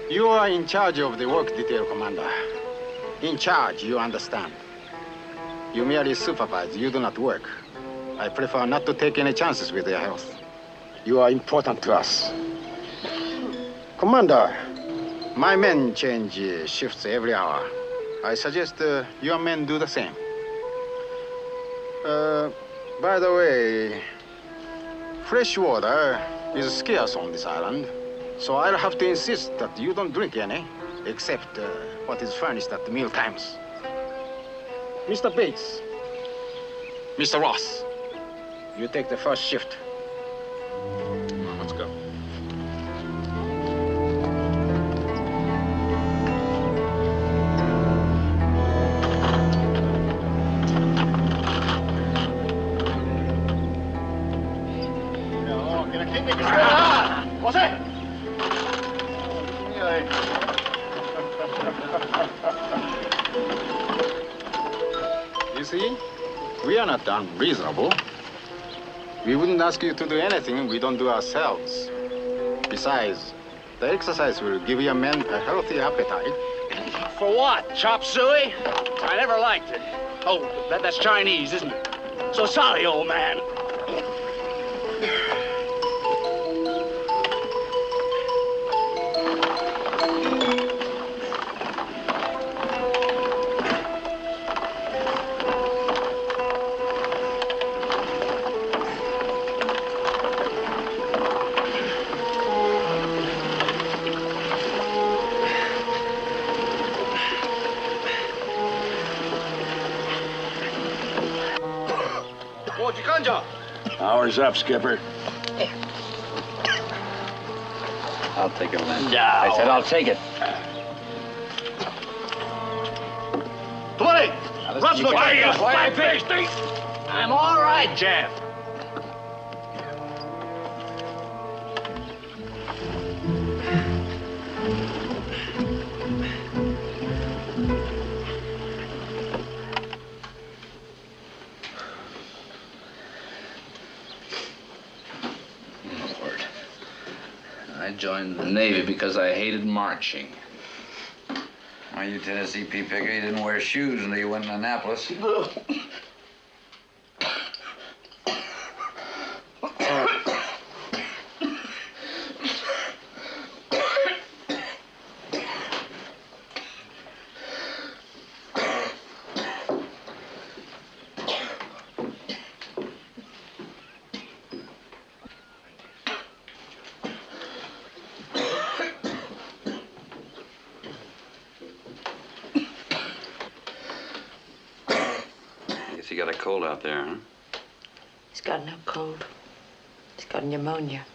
Speaker 14: You are in charge of the work detail, Commander. In charge, you understand. You merely supervise, you do not work. I prefer not to take any chances with your health. You are important to us. Commander, my men change shifts every hour. I suggest your men do the same. By the way, fresh water is scarce on this island, so I'll have to insist that you don't drink any, except what is furnished at the meal times. Mr. Bates, Mr. Ross, you take the first shift. Let's go. You see, we are not unreasonable. We wouldn't ask you to do anything we don't do ourselves. Besides, the exercise will give your men a healthy appetite.
Speaker 8: For what? Chop suey? I never liked it. Oh, that's Chinese, isn't it? So sorry, old man.
Speaker 7: Hour's up, Skipper.
Speaker 3: I'll take it, Lynn.
Speaker 8: No.
Speaker 3: I said I'll take it.
Speaker 8: Bloody! Russ, look
Speaker 3: Quiet,
Speaker 8: at you!
Speaker 3: quiet,
Speaker 8: Flat-faced thief! I'm all right, Jeff.
Speaker 2: joined the Navy because I hated marching.
Speaker 3: Well, you Tennessee pea picker, you didn't wear shoes until you went to Annapolis. You got a cold out there, huh?
Speaker 19: He's got no cold. He's got pneumonia.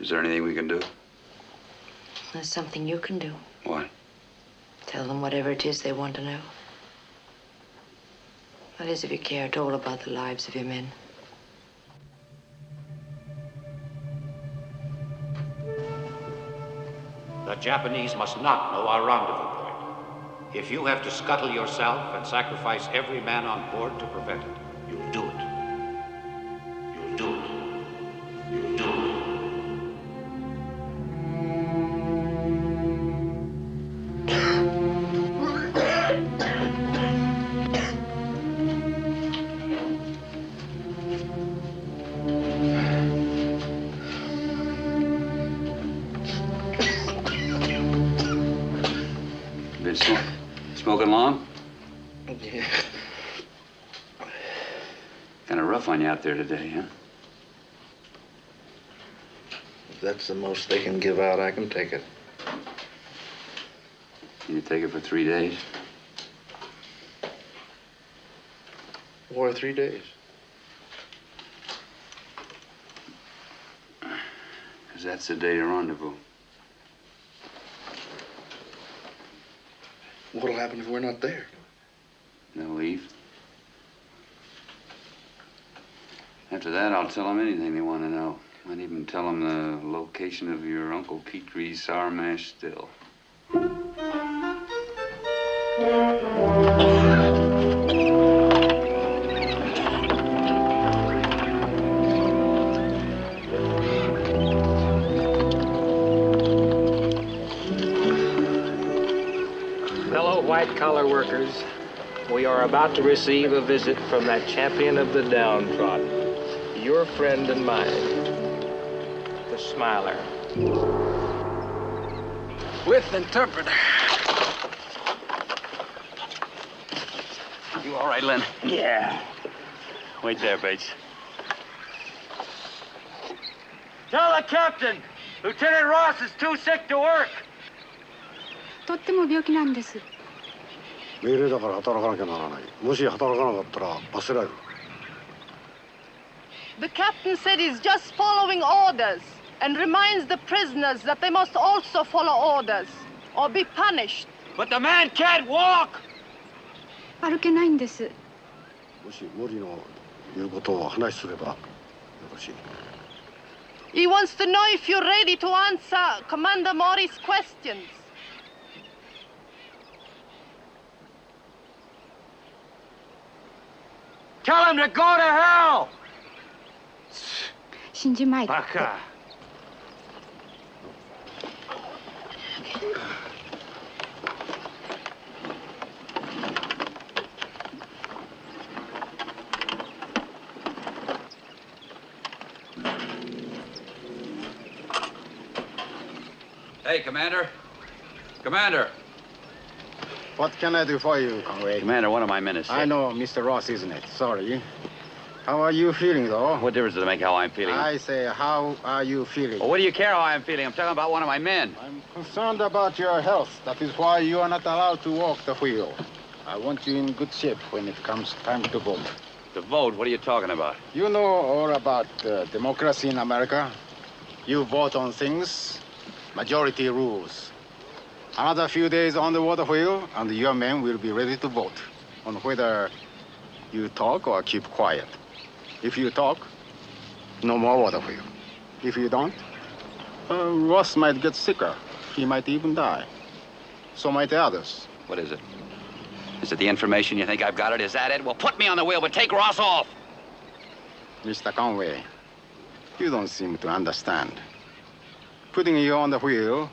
Speaker 3: Is there anything we can do?
Speaker 19: There's something you can do.
Speaker 3: What?
Speaker 19: Tell them whatever it is they want to know. That is, if you care at all about the lives of your men.
Speaker 9: The Japanese must not know our rendezvous point. If you have to scuttle yourself and sacrifice every man on board to prevent it, you'll do it. You'll do it. You'll do it.
Speaker 3: Smoking long?
Speaker 2: Yeah.
Speaker 3: Kind of rough on you out there today, huh?
Speaker 2: If that's the most they can give out, I can take it.
Speaker 3: Can you take it for 3 days?
Speaker 2: Or 3 days.
Speaker 3: Because that's the day to rendezvous.
Speaker 2: What'll happen if we're not there?
Speaker 3: They'll leave. After that, I'll tell them anything they want to know. Might even tell them the location of your Uncle Petrie's sour mash still.
Speaker 4: White-collar workers, we are about to receive a visit from that champion of the downtrodden, your friend and mine, the Smiler.
Speaker 2: With interpreter.
Speaker 3: You all right, Len?
Speaker 4: Yeah.
Speaker 3: Wait there, Bates.
Speaker 4: Tell the captain, Lieutenant Ross is too sick to work.
Speaker 21: とっても病気なんです。
Speaker 7: 命令だから働かなきゃならない。もし働かなかったら罰せられる。
Speaker 20: The captain said he's just following orders and reminds the prisoners that they must also follow orders or be punished.
Speaker 4: But the man can't walk!
Speaker 21: 歩けないんです。
Speaker 7: もし森の言うことを話すればよろしい。
Speaker 20: He wants to know if you're ready to answer Commander Mori's questions.
Speaker 4: Tell him to go to hell!
Speaker 21: 死んじまい。
Speaker 4: バカ。
Speaker 3: Hey, Commander. Commander.
Speaker 14: What can I do for you, Conway?
Speaker 3: Commander, one of my men is sick.
Speaker 14: I know, Mr. Ross, isn't it? Sorry. How are you feeling, though?
Speaker 3: What difference does it make how I'm feeling?
Speaker 14: I say, how are you feeling?
Speaker 3: Well, what do you care how I'm feeling? I'm talking about one of my men.
Speaker 14: I'm concerned about your health. That is why you are not allowed to walk the wheel. I want you in good shape when it comes time to vote.
Speaker 3: To vote? What are you talking about?
Speaker 14: You know all about democracy in America. You vote on things. Majority rules. Another few days on the water wheel, and your men will be ready to vote on whether you talk or keep quiet. If you talk, no more water wheel. If you don't, Ross might get sicker. He might even die. So might the others.
Speaker 3: What is it? Is it the information you think I've got it? Is that it? Well, put me on the wheel, but take Ross off.
Speaker 14: Mr. Conway, You don't seem to understand. Putting you on the wheel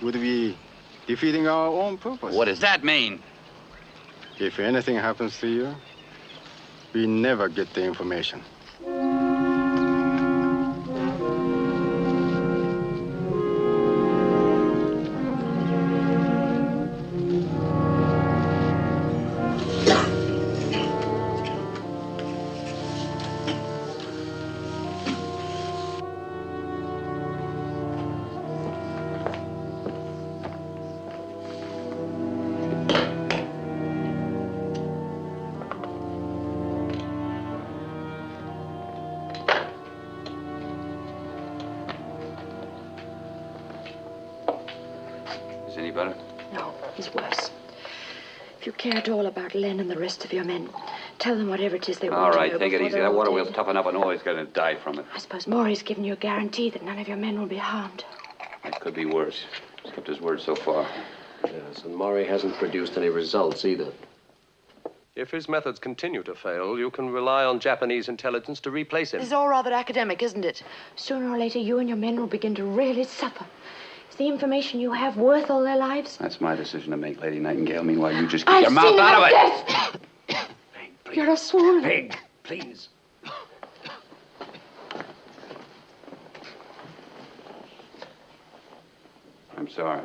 Speaker 14: would be defeating our own purpose.
Speaker 3: What does that mean?
Speaker 14: If anything happens to you, we never get the information.
Speaker 3: Any better?
Speaker 11: No, he's worse. If you care at all about Len and the rest of your men, tell them whatever it is they want
Speaker 3: All
Speaker 11: to
Speaker 3: right,
Speaker 11: know
Speaker 3: take it
Speaker 11: before
Speaker 3: easy.
Speaker 11: they're
Speaker 3: That
Speaker 11: all
Speaker 3: water
Speaker 11: dead.
Speaker 3: wheel's toughen up and nobody's going to die from it.
Speaker 11: I suppose Maury's given you a guarantee that none of your men will be harmed.
Speaker 3: It could be worse. He's kept his word so far.
Speaker 1: Yes, and Maury hasn't produced any results either.
Speaker 18: If his methods continue to fail, you can rely on Japanese intelligence to replace him.
Speaker 19: This is all rather academic, isn't it?
Speaker 11: Sooner or later, you and your men will begin to really suffer. Is the information you have worth all their lives?
Speaker 3: That's my decision to make, Lady Nightingale. Meanwhile, you just keep your mouth out of it.
Speaker 11: You're a swoon.
Speaker 9: Pig, please.
Speaker 3: I'm sorry.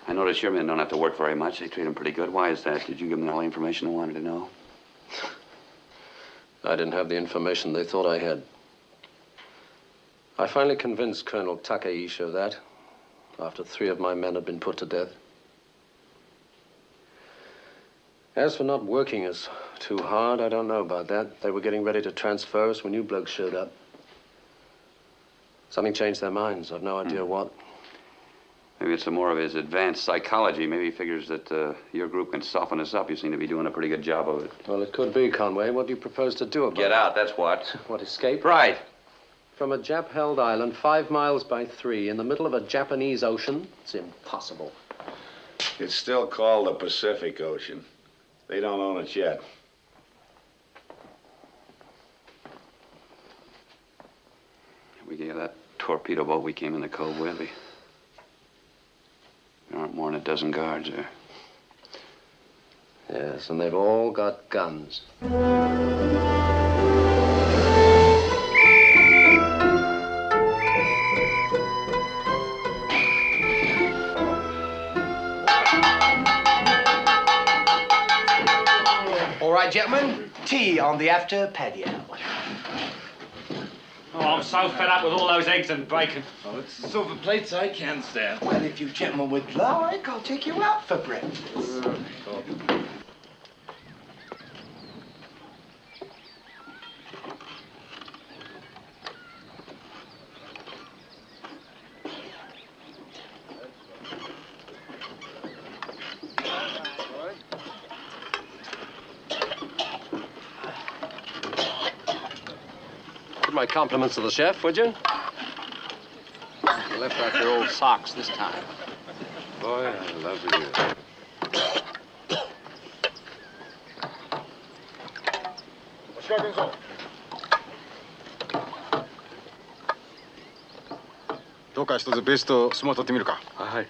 Speaker 3: I notice your men don't have to work very much. They treat them pretty good. Why is that? Did you give them all the information they wanted to know?
Speaker 1: I didn't have the information they thought I had. I finally convinced Colonel Takeishi of that, after 3 of my men had been put to death. As for not working us too hard, I don't know about that. They were getting ready to transfer us when you blokes showed up. Something changed their minds. I've no idea what.
Speaker 3: Maybe it's some more of his advanced psychology. Maybe he figures that your group can soften us up. You seem to be doing a pretty good job of it.
Speaker 1: Well, it could be, Conway. What do you propose to do about it?
Speaker 3: Get out, that's what.
Speaker 1: What, escape?
Speaker 3: Right.
Speaker 1: From a Jap-held island 5 miles by 3 in the middle of a Japanese ocean? It's impossible.
Speaker 17: It's still called the Pacific Ocean. They don't own it yet.
Speaker 3: We gave that torpedo boat we came in the cove with. There aren't more than a dozen guards there.
Speaker 1: Yes, and they've all got guns.
Speaker 22: All right, gentlemen, tea on the after patio.
Speaker 9: Oh, I'm so fed up with all those eggs and bacon.
Speaker 22: Oh, it's the silver plates I can't stand. Well, if you gentlemen would like, I'll take you out for breakfast.
Speaker 1: Give my compliments to the chef, would you? You left out your old socks this time.
Speaker 17: Boy, I love you.
Speaker 14: どうか一つベスト相撲取ってみるか。
Speaker 17: はい。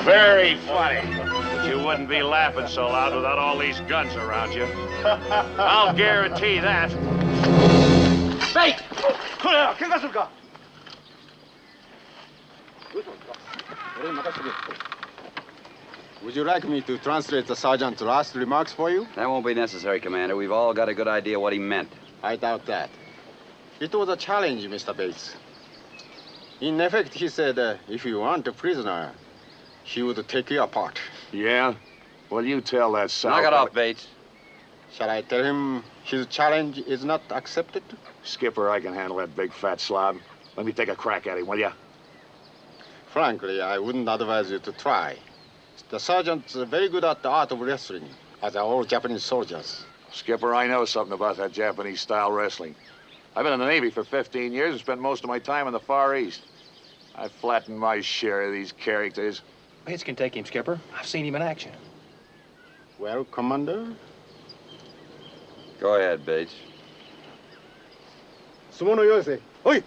Speaker 17: Very funny. But you wouldn't be laughing so loud without all these guns around you. I'll guarantee that.
Speaker 22: Bait! これ喧嘩するか。
Speaker 14: 俺に任せてくれ。Would you like me to translate the sergeant's last remarks for you?
Speaker 3: That won't be necessary, Commander. We've all got a good idea what he meant.
Speaker 14: I doubt that. It was a challenge, Mr. Bates. In effect, he said, if you want a prisoner, he would take you apart.
Speaker 17: Yeah? Well, you tell that son.
Speaker 3: Knock it off, Bates.
Speaker 14: Shall I tell him his challenge is not accepted?
Speaker 17: Skipper, I can handle that big fat slob. Let me take a crack at him, will you?
Speaker 14: Frankly, I wouldn't advise you to try. The sergeant's very good at the art of wrestling, as are all Japanese soldiers.
Speaker 17: Skipper, I know something about that Japanese-style wrestling. I've been in the Navy for 15 years and spent most of my time in the Far East. I flattened my share of these characters.
Speaker 22: Bates can take him, Skipper. I've seen him in action.
Speaker 14: Well, Commander?
Speaker 3: Go ahead, Bates.
Speaker 7: Sumono Yose. Oi!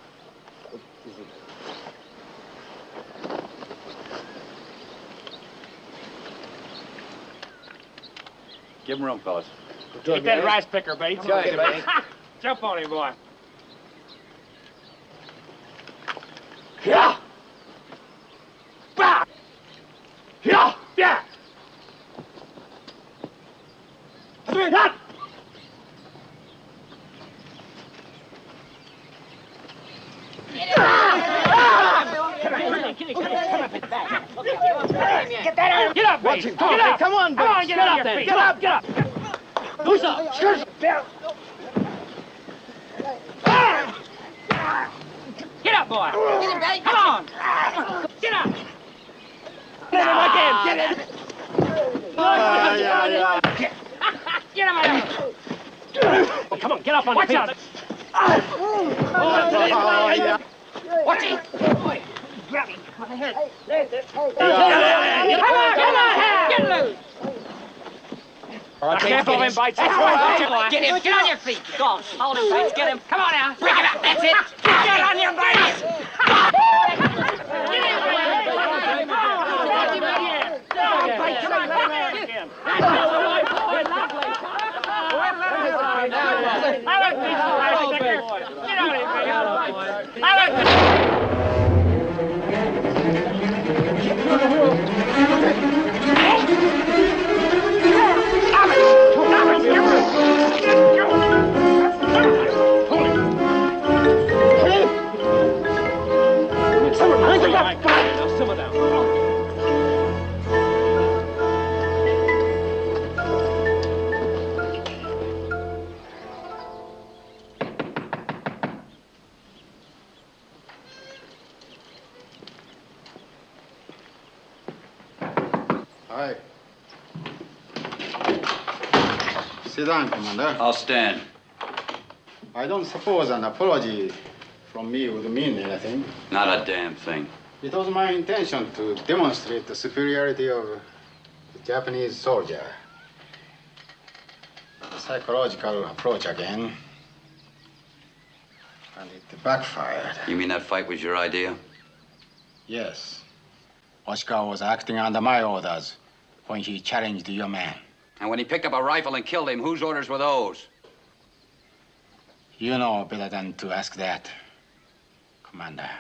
Speaker 3: Give him room, fellas.
Speaker 4: Get that rice picker, Bates.
Speaker 22: Go ahead, Bates.
Speaker 4: Jump on him, boy.
Speaker 22: Yeah! Bah! Yeah! Yeah! Hot!
Speaker 4: Get that out! Get up, Bates! Get up!
Speaker 22: Come on, Bates!
Speaker 4: Get up, then! Get up! Get up!
Speaker 22: Who's up? Skirt!
Speaker 4: Get up, boy! Get him, Bates! Come on! Get up! Get him again! Get him! Get him out! Come on, get up on your feet! Watch it! Grab him on the head. Come on! Get loose! Careful of him, Bates. Get him! Get on your feet! Go on. Hold him, Bates. Get him. Come on now. Bring him up. That's it. Get on your Bates!
Speaker 14: Hi. Sit down, Commander.
Speaker 3: I'll stand.
Speaker 14: I don't suppose an apology from me would mean anything.
Speaker 3: Not a damn thing.
Speaker 14: It was my intention to demonstrate the superiority of the Japanese soldier. A psychological approach again. And it backfired.
Speaker 3: You mean that fight was your idea?
Speaker 14: Yes. Oshikawa was acting under my orders when he challenged your man.
Speaker 3: And when he picked up a rifle and killed him, whose orders were those?
Speaker 14: You know better than to ask that, Commander.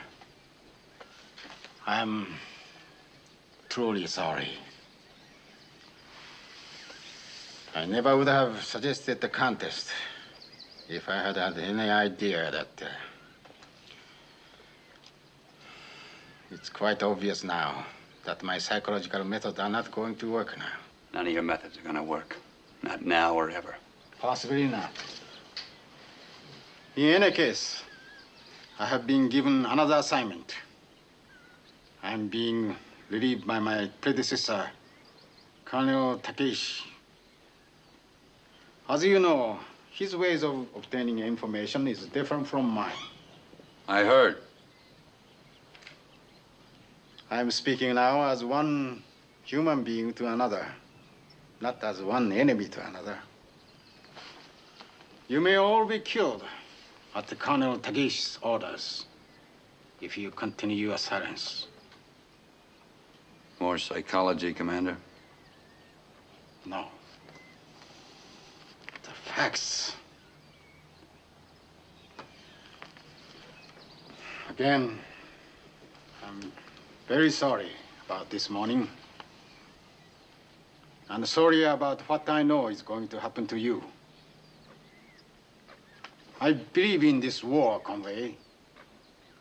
Speaker 14: I'm truly sorry. I never would have suggested the contest if I had had any idea that it's quite obvious now that my psychological methods are not going to work now.
Speaker 3: None of your methods are going to work. Not now or ever.
Speaker 14: Possibly not. In any case, I have been given another assignment. I'm being relieved by my predecessor, Colonel Takeshi. As you know, his ways of obtaining information is different from mine.
Speaker 3: I heard.
Speaker 14: I'm speaking now as one human being to another, not as one enemy to another. You may all be killed at the Colonel Takeshi's orders if you continue your silence.
Speaker 3: More psychology, Commander?
Speaker 14: No. The facts. Again, I'm very sorry about this morning. And sorry about what I know is going to happen to you. I believe in this war, Conway.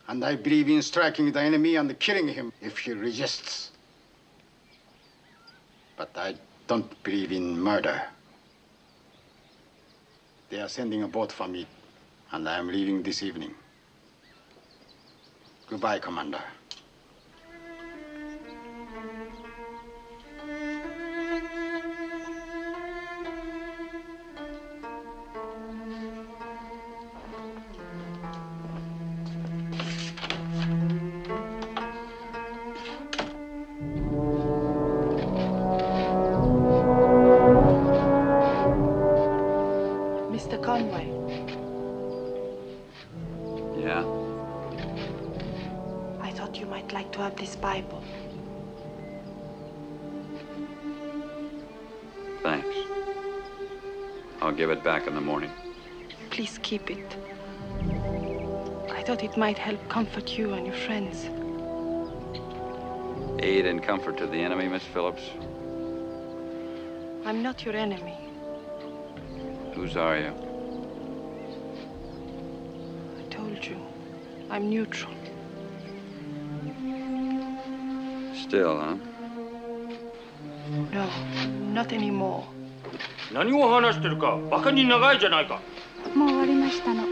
Speaker 14: And I believe in striking the enemy and killing him if he resists. But I don't believe in murder. They are sending a boat for me, and I am leaving this evening. Goodbye, Commander.
Speaker 3: Thanks. I'll give it back in the morning.
Speaker 20: Please keep it. I thought it might help comfort you and your friends.
Speaker 3: Aid and comfort to the enemy, Miss Phillips?
Speaker 20: I'm not your enemy.
Speaker 3: Whose are you?
Speaker 20: I told you. I'm neutral.
Speaker 3: Still, huh?
Speaker 20: No, not anymore.
Speaker 16: 何を話してるかバカに長いじゃないか。
Speaker 21: もう終わりましたの。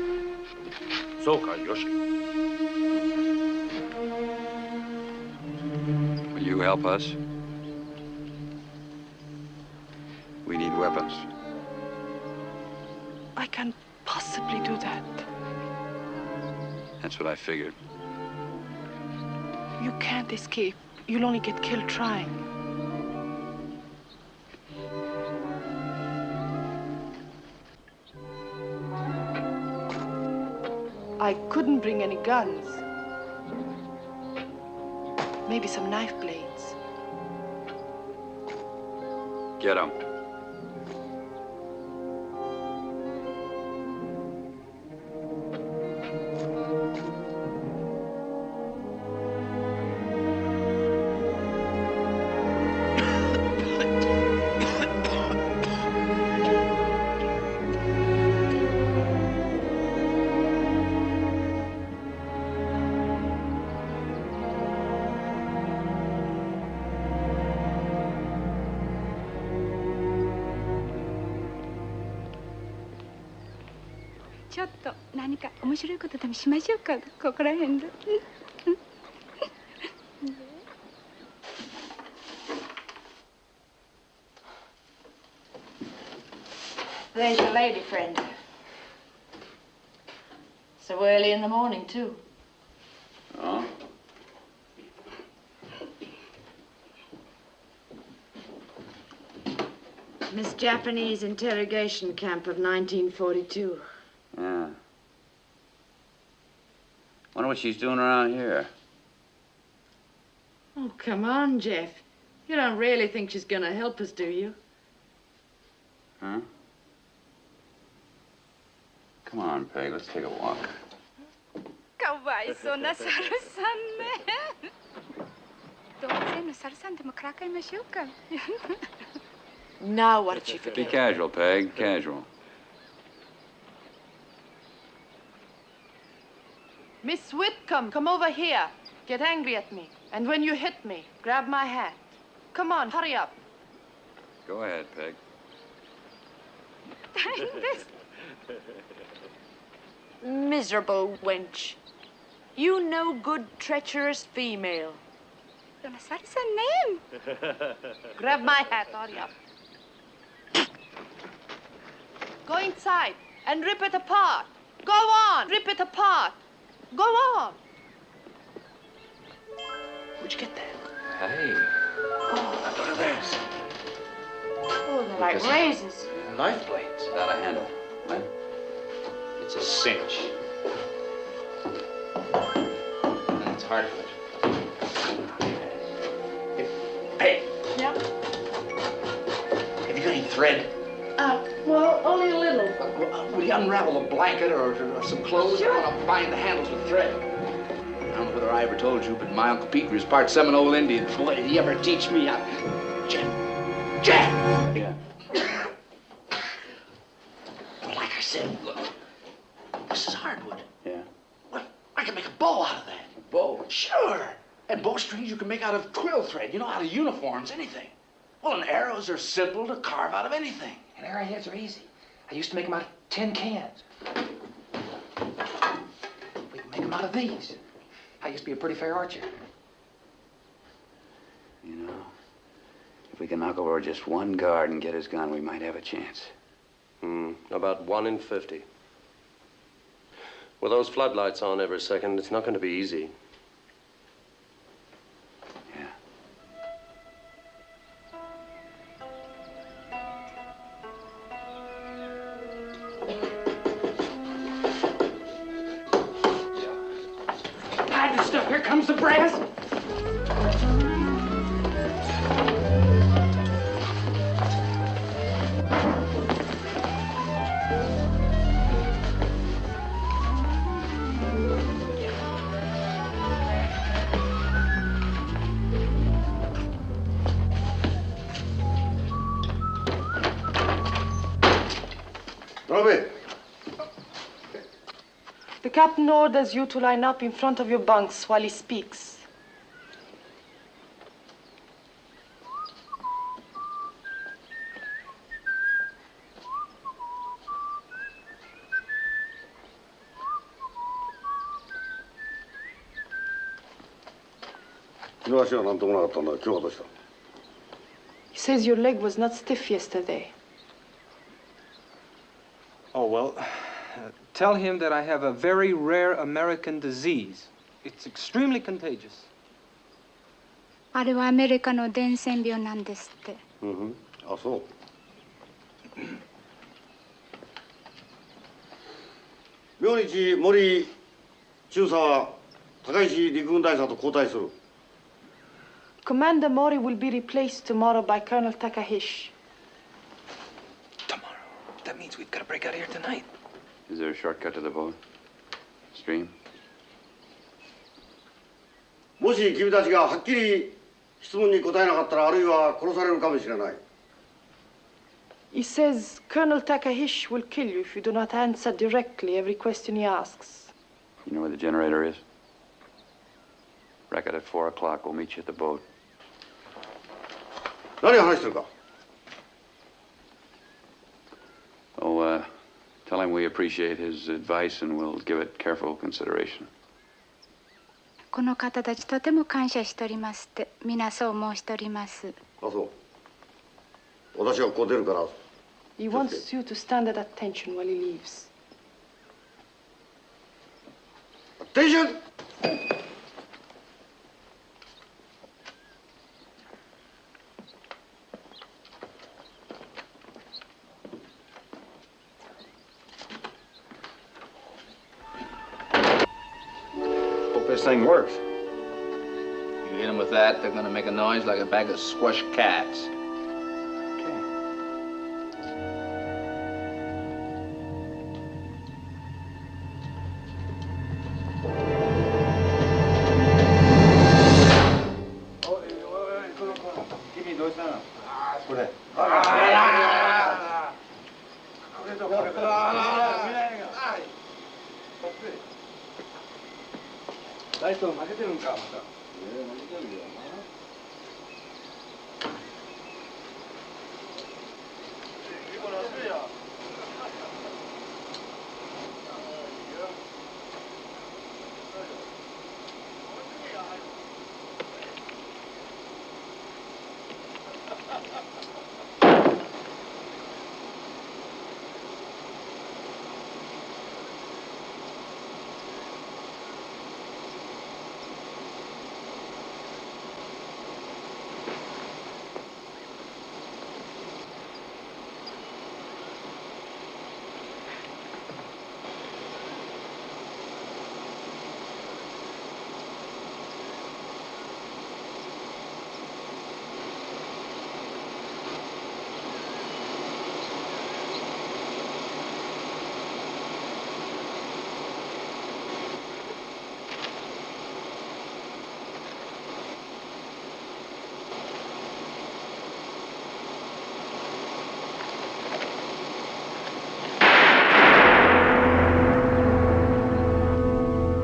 Speaker 16: そうか、よし。
Speaker 3: Will you help us? We need weapons.
Speaker 20: I can't possibly do that.
Speaker 3: That's what I figured.
Speaker 20: You can't escape. You'll only get killed trying. I couldn't bring any guns. Maybe some knife blades.
Speaker 3: Get 'em.
Speaker 21: ちょっと何か面白いことでもしましょうか。ここら辺で。
Speaker 19: There's your lady friend. So early in the morning, too.
Speaker 3: Oh?
Speaker 19: Miss Japanese interrogation camp of 1942.
Speaker 3: Yeah. Wonder what she's doing around here.
Speaker 19: Oh, come on, Jeff. You don't really think she's gonna help us, do you?
Speaker 3: Huh? Come on, Peg, let's take a walk.
Speaker 21: かわいそうな猿さんね。動物園の猿さんでもからかいましょうか。
Speaker 19: Now what did she
Speaker 3: Be
Speaker 19: forget?
Speaker 3: casual, Peg, casual.
Speaker 20: Miss Whitcomb, come over here. Get angry at me. And when you hit me, grab my hat. Come on, hurry up.
Speaker 3: Go ahead, Peg.
Speaker 19: Miserable wench. You no good, treacherous female.
Speaker 20: Grab my hat, hurry up. Go inside and rip it apart. Go on, rip it apart. Go on.
Speaker 2: Where'd you get that?
Speaker 3: Hey.
Speaker 2: Oh, look at this.
Speaker 19: Oh, they're like razors.
Speaker 2: Knife blades.
Speaker 3: Without a handle. What?
Speaker 2: It's a cinch. And it's hardwood. Hey,
Speaker 19: Yeah?
Speaker 2: have you got any thread?
Speaker 19: Well, only a little.
Speaker 2: Will you unravel a blanket or some clothes?
Speaker 19: Sure.
Speaker 2: I want to bind the handles with thread. I don't know whether I ever told you, but my Uncle Peter is part Seminole Indian. Boy, did he ever teach me how... Jack! Yeah. Well, like I said, look, this is hardwood.
Speaker 3: Yeah.
Speaker 2: What? I can make a bow out of that. A bow? Sure. And bowstrings you can make out of quill thread, you know, out of uniforms, anything. Well, and arrows are simple to carve out of anything. And arrowheads are easy. I used to make them out of tin cans. We can make them out of these. I used to be a pretty fair archer.
Speaker 3: You know, if we can knock over just one guard and get his gun, we might have a chance.
Speaker 18: About 1 in 50. With those floodlights on every second, it's not going to be easy.
Speaker 2: Hide this stuff. Here comes the brass.
Speaker 12: Robbie.
Speaker 20: The captain orders you to line up in front of your bunks while he speaks. He says your leg was not stiff yesterday.
Speaker 15: Oh, well, tell him that I have a very rare American disease. It's extremely contagious.
Speaker 21: あれはアメリカの伝染病なんですって。
Speaker 12: あ、そう。明日森中佐は高石陸軍大佐と交代する。
Speaker 20: Commander Mori will be replaced tomorrow by Colonel Takahashi.
Speaker 15: Tomorrow? That means we've got to break out of here tonight.
Speaker 3: Is there a shortcut to the boat? Stream?
Speaker 12: もし君たちがはっきり質問に答えなかったら、あるいは殺されるかもしれない。
Speaker 20: He says Colonel Takahashi will kill you if you do not answer directly every question he asks.
Speaker 3: You know where the generator is? Wreck it at 4 o'clock. We'll meet you at the boat.
Speaker 12: 何を話してるか?
Speaker 3: Oh, tell him we appreciate his advice and we'll give it careful consideration.
Speaker 21: この方たちとても感謝しておりますって皆そう申しております。
Speaker 12: あ、そう。私はここ出るから。
Speaker 20: He wants you to stand at attention while he leaves.
Speaker 12: Attention!
Speaker 2: Hope this thing works. You hit them with that, they're gonna make a noise like a bag of squashed cats.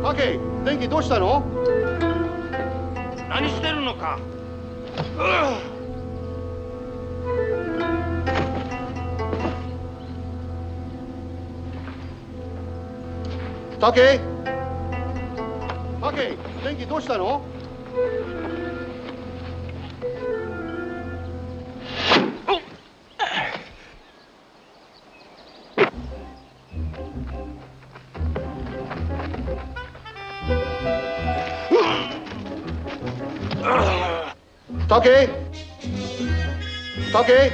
Speaker 12: Okay, 電気どうしたの?
Speaker 22: 何してるのか?
Speaker 12: Take? Take, 電気どうしたの? Take? Take?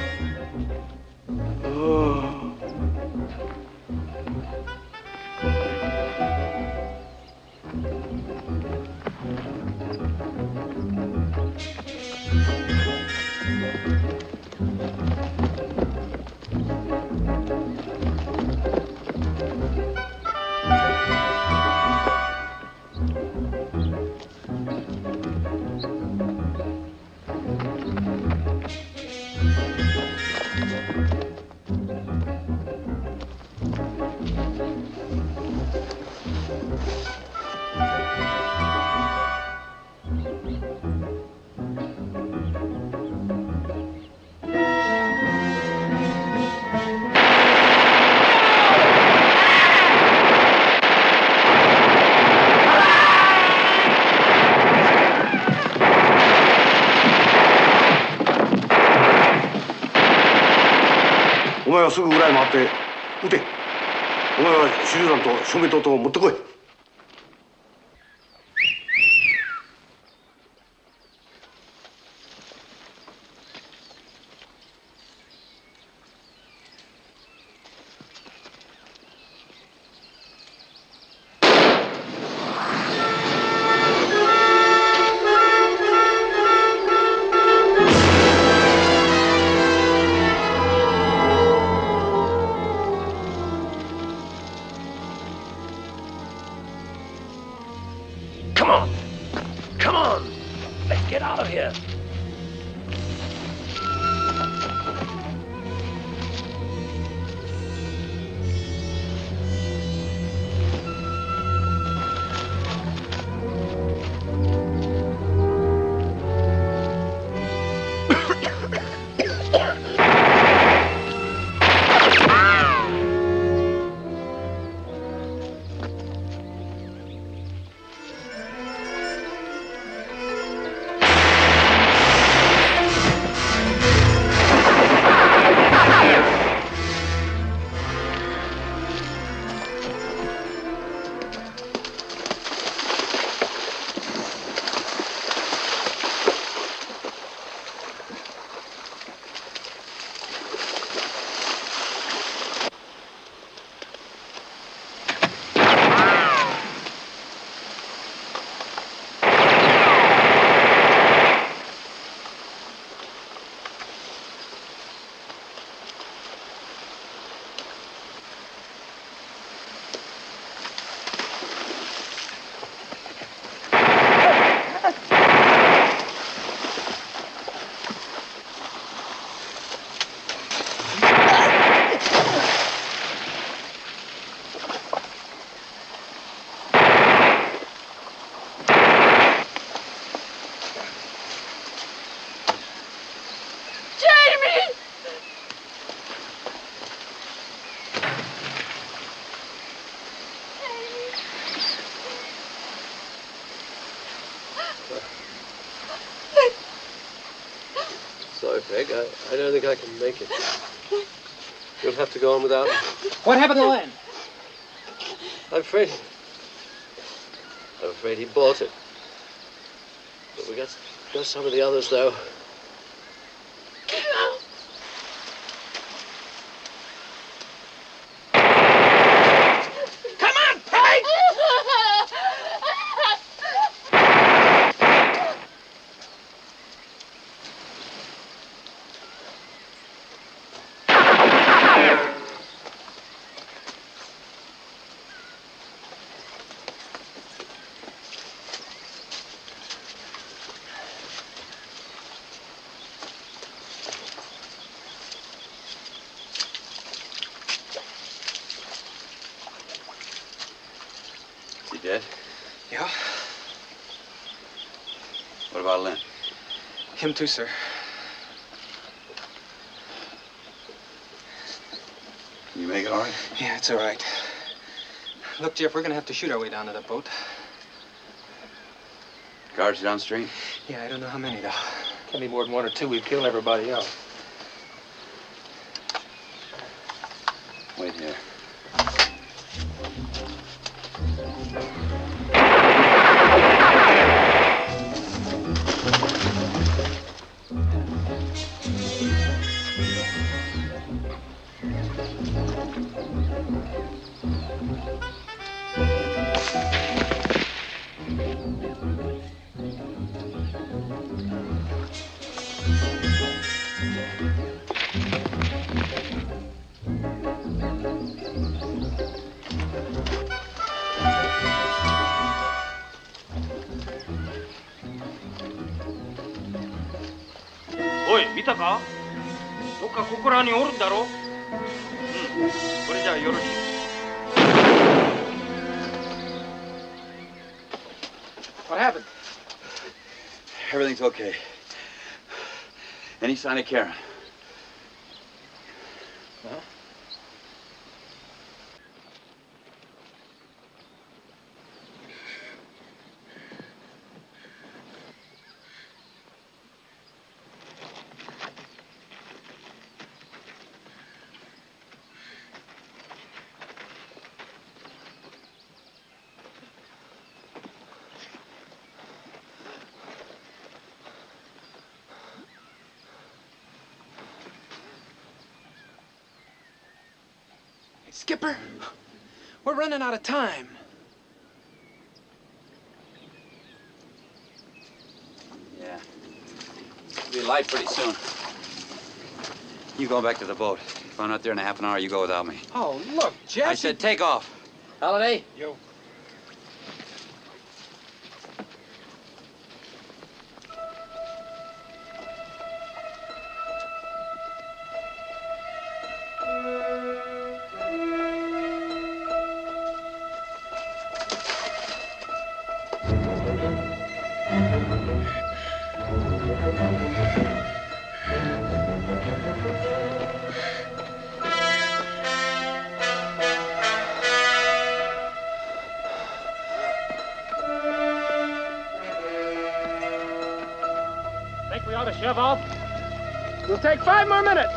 Speaker 12: からすぐ裏へ回って撃て。お前は手榴弾と照明灯と持ってこい。
Speaker 18: Come on! Come on! Let's get out of here!
Speaker 6: Sorry, Peg. I don't think I can make it. You'll have to go on without me.
Speaker 5: What happened to Len?
Speaker 6: I'm afraid he bought it. But we got some of the others, though.
Speaker 3: Is he dead?
Speaker 5: Yeah,
Speaker 3: What about Lynn?
Speaker 5: him too, sir.
Speaker 3: Can you make it all right?
Speaker 5: Yeah, it's all right. Look, Jeff, we're gonna have to shoot our way down to the boat.
Speaker 3: Guards downstream?
Speaker 5: Yeah, I don't know how many, though.
Speaker 15: Can't be more than one or two. We've killed everybody else.
Speaker 3: Wait here.
Speaker 16: おい、見たか？どっかここらにおるんだろ？うん、これじゃあよろしい。
Speaker 5: What happened?
Speaker 3: Everything's okay. Any sign of Karen?
Speaker 5: Huh? Skipper, we're running out of time.
Speaker 3: Yeah. It'll be light pretty soon. You go back to the boat. If I'm not there in a half an hour, you go without me.
Speaker 5: Oh, look, Jeff.
Speaker 3: I said take off. Holiday?
Speaker 5: Yo.
Speaker 6: Think we ought to shove off?
Speaker 5: We'll take 5 more minutes.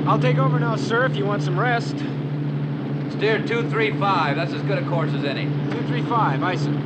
Speaker 5: I'll take over now, sir, if you want some rest.
Speaker 3: Steer 235. That's as good a course as any.
Speaker 5: 235, aye, sir.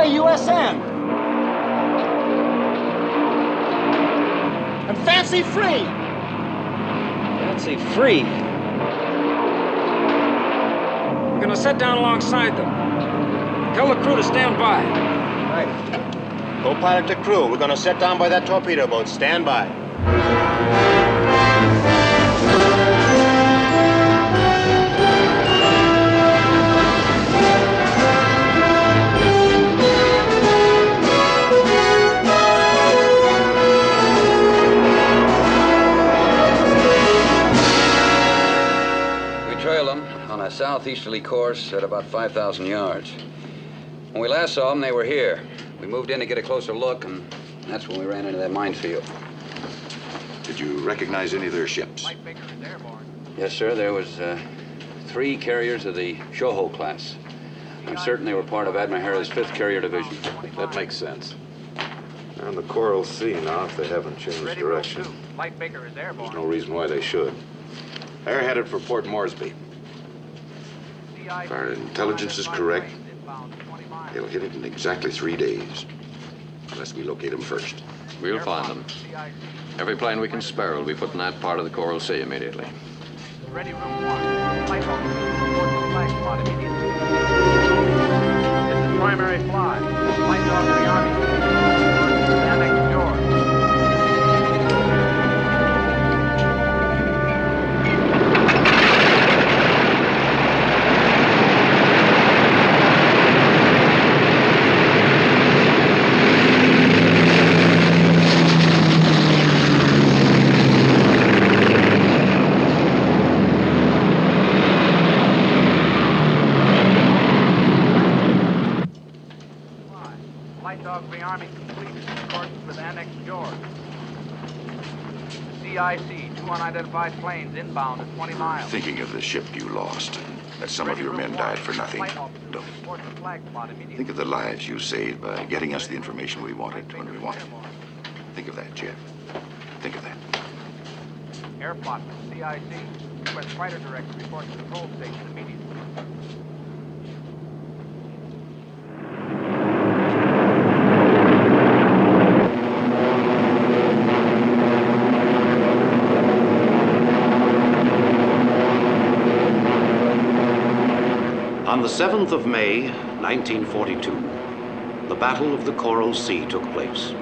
Speaker 22: USM. And fancy free.
Speaker 6: Fancy free? We're gonna set down alongside them. Tell the crew to stand by.
Speaker 22: Right. Co-pilot to crew. We're gonna set down by that torpedo boat. Stand by.
Speaker 3: On a southeasterly course at about 5,000 yards. When we last saw them, they were here. We moved in to get a closer look, and that's when we ran into that minefield.
Speaker 10: Did you recognize any of their ships?
Speaker 3: Yes, sir. There was 3 carriers of the Shoho class. I'm certain they were part of Admiral Harris' 5th Carrier Division.
Speaker 13: That makes sense. They're on the Coral Sea now if they haven't changed direction. There's no reason why they should. They're headed for Port Moresby.
Speaker 10: If our intelligence is correct, they'll hit it in exactly 3 days. Unless we locate them first.
Speaker 1: We'll find them. Every plane we can spare will be put in that part of the Coral Sea immediately.
Speaker 8: Ready, room 1. Flight off. Report to flag spot immediately. This is primary fly. Flight dog to the Army. Annex George. Army completed in accordance with Annex George. CIC, 2 unidentified planes inbound at 20 miles.
Speaker 10: Thinking of the ship you lost, that some of your men died for nothing. Don't. Think of the lives you saved by getting us the information we wanted when we wanted. Think of that, Jeff. Think of that.
Speaker 8: Airplot from CIC. U.S. Fighter Director reports to control station immediately.
Speaker 9: On the 7th of May, 1942, the Battle of the Coral Sea took place.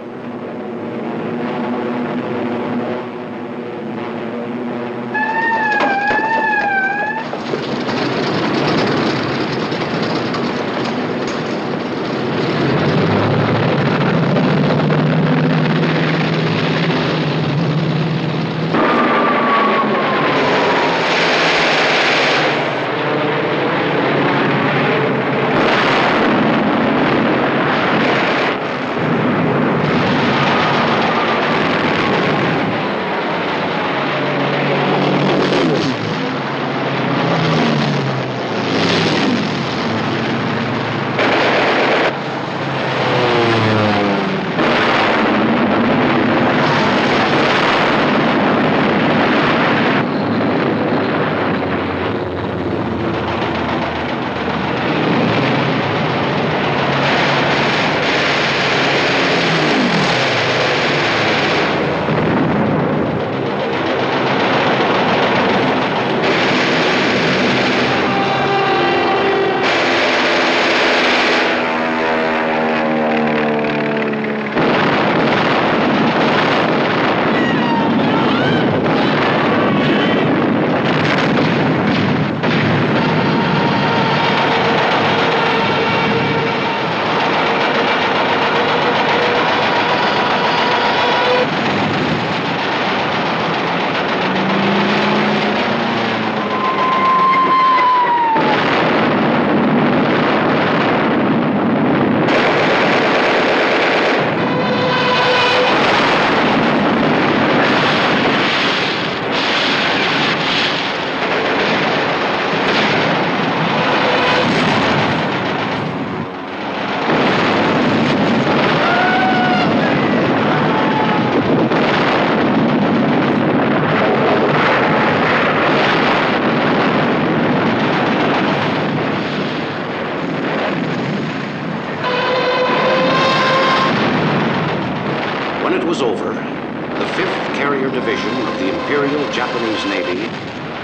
Speaker 9: Was over, the 5th Carrier Division of the Imperial Japanese Navy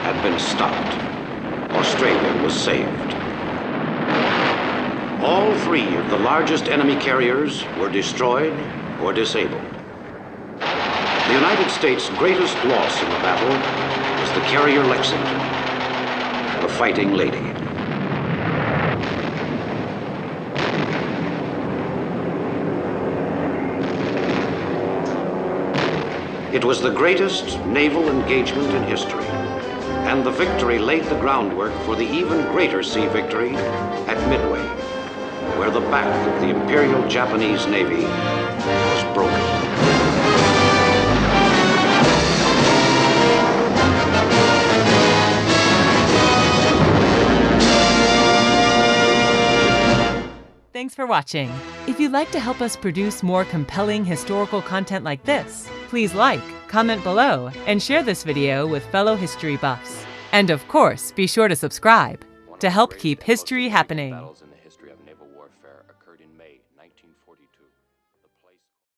Speaker 9: had been stopped. Australia was saved. All 3 of the largest enemy carriers were destroyed or disabled. The United States' greatest loss in the battle was the carrier Lexington, the Fighting Lady. It was the greatest naval engagement in history, and the victory laid the groundwork for the even greater sea victory at Midway, where the back of the Imperial Japanese Navy was broken.
Speaker 11: Thanks for watching. If you'd like to help us produce more compelling historical content like this, please like, comment below, and share this video with fellow history buffs. And of course, be sure to subscribe to help keep history happening.
Speaker 1: Battles in the history of naval warfare occurred in May 1942.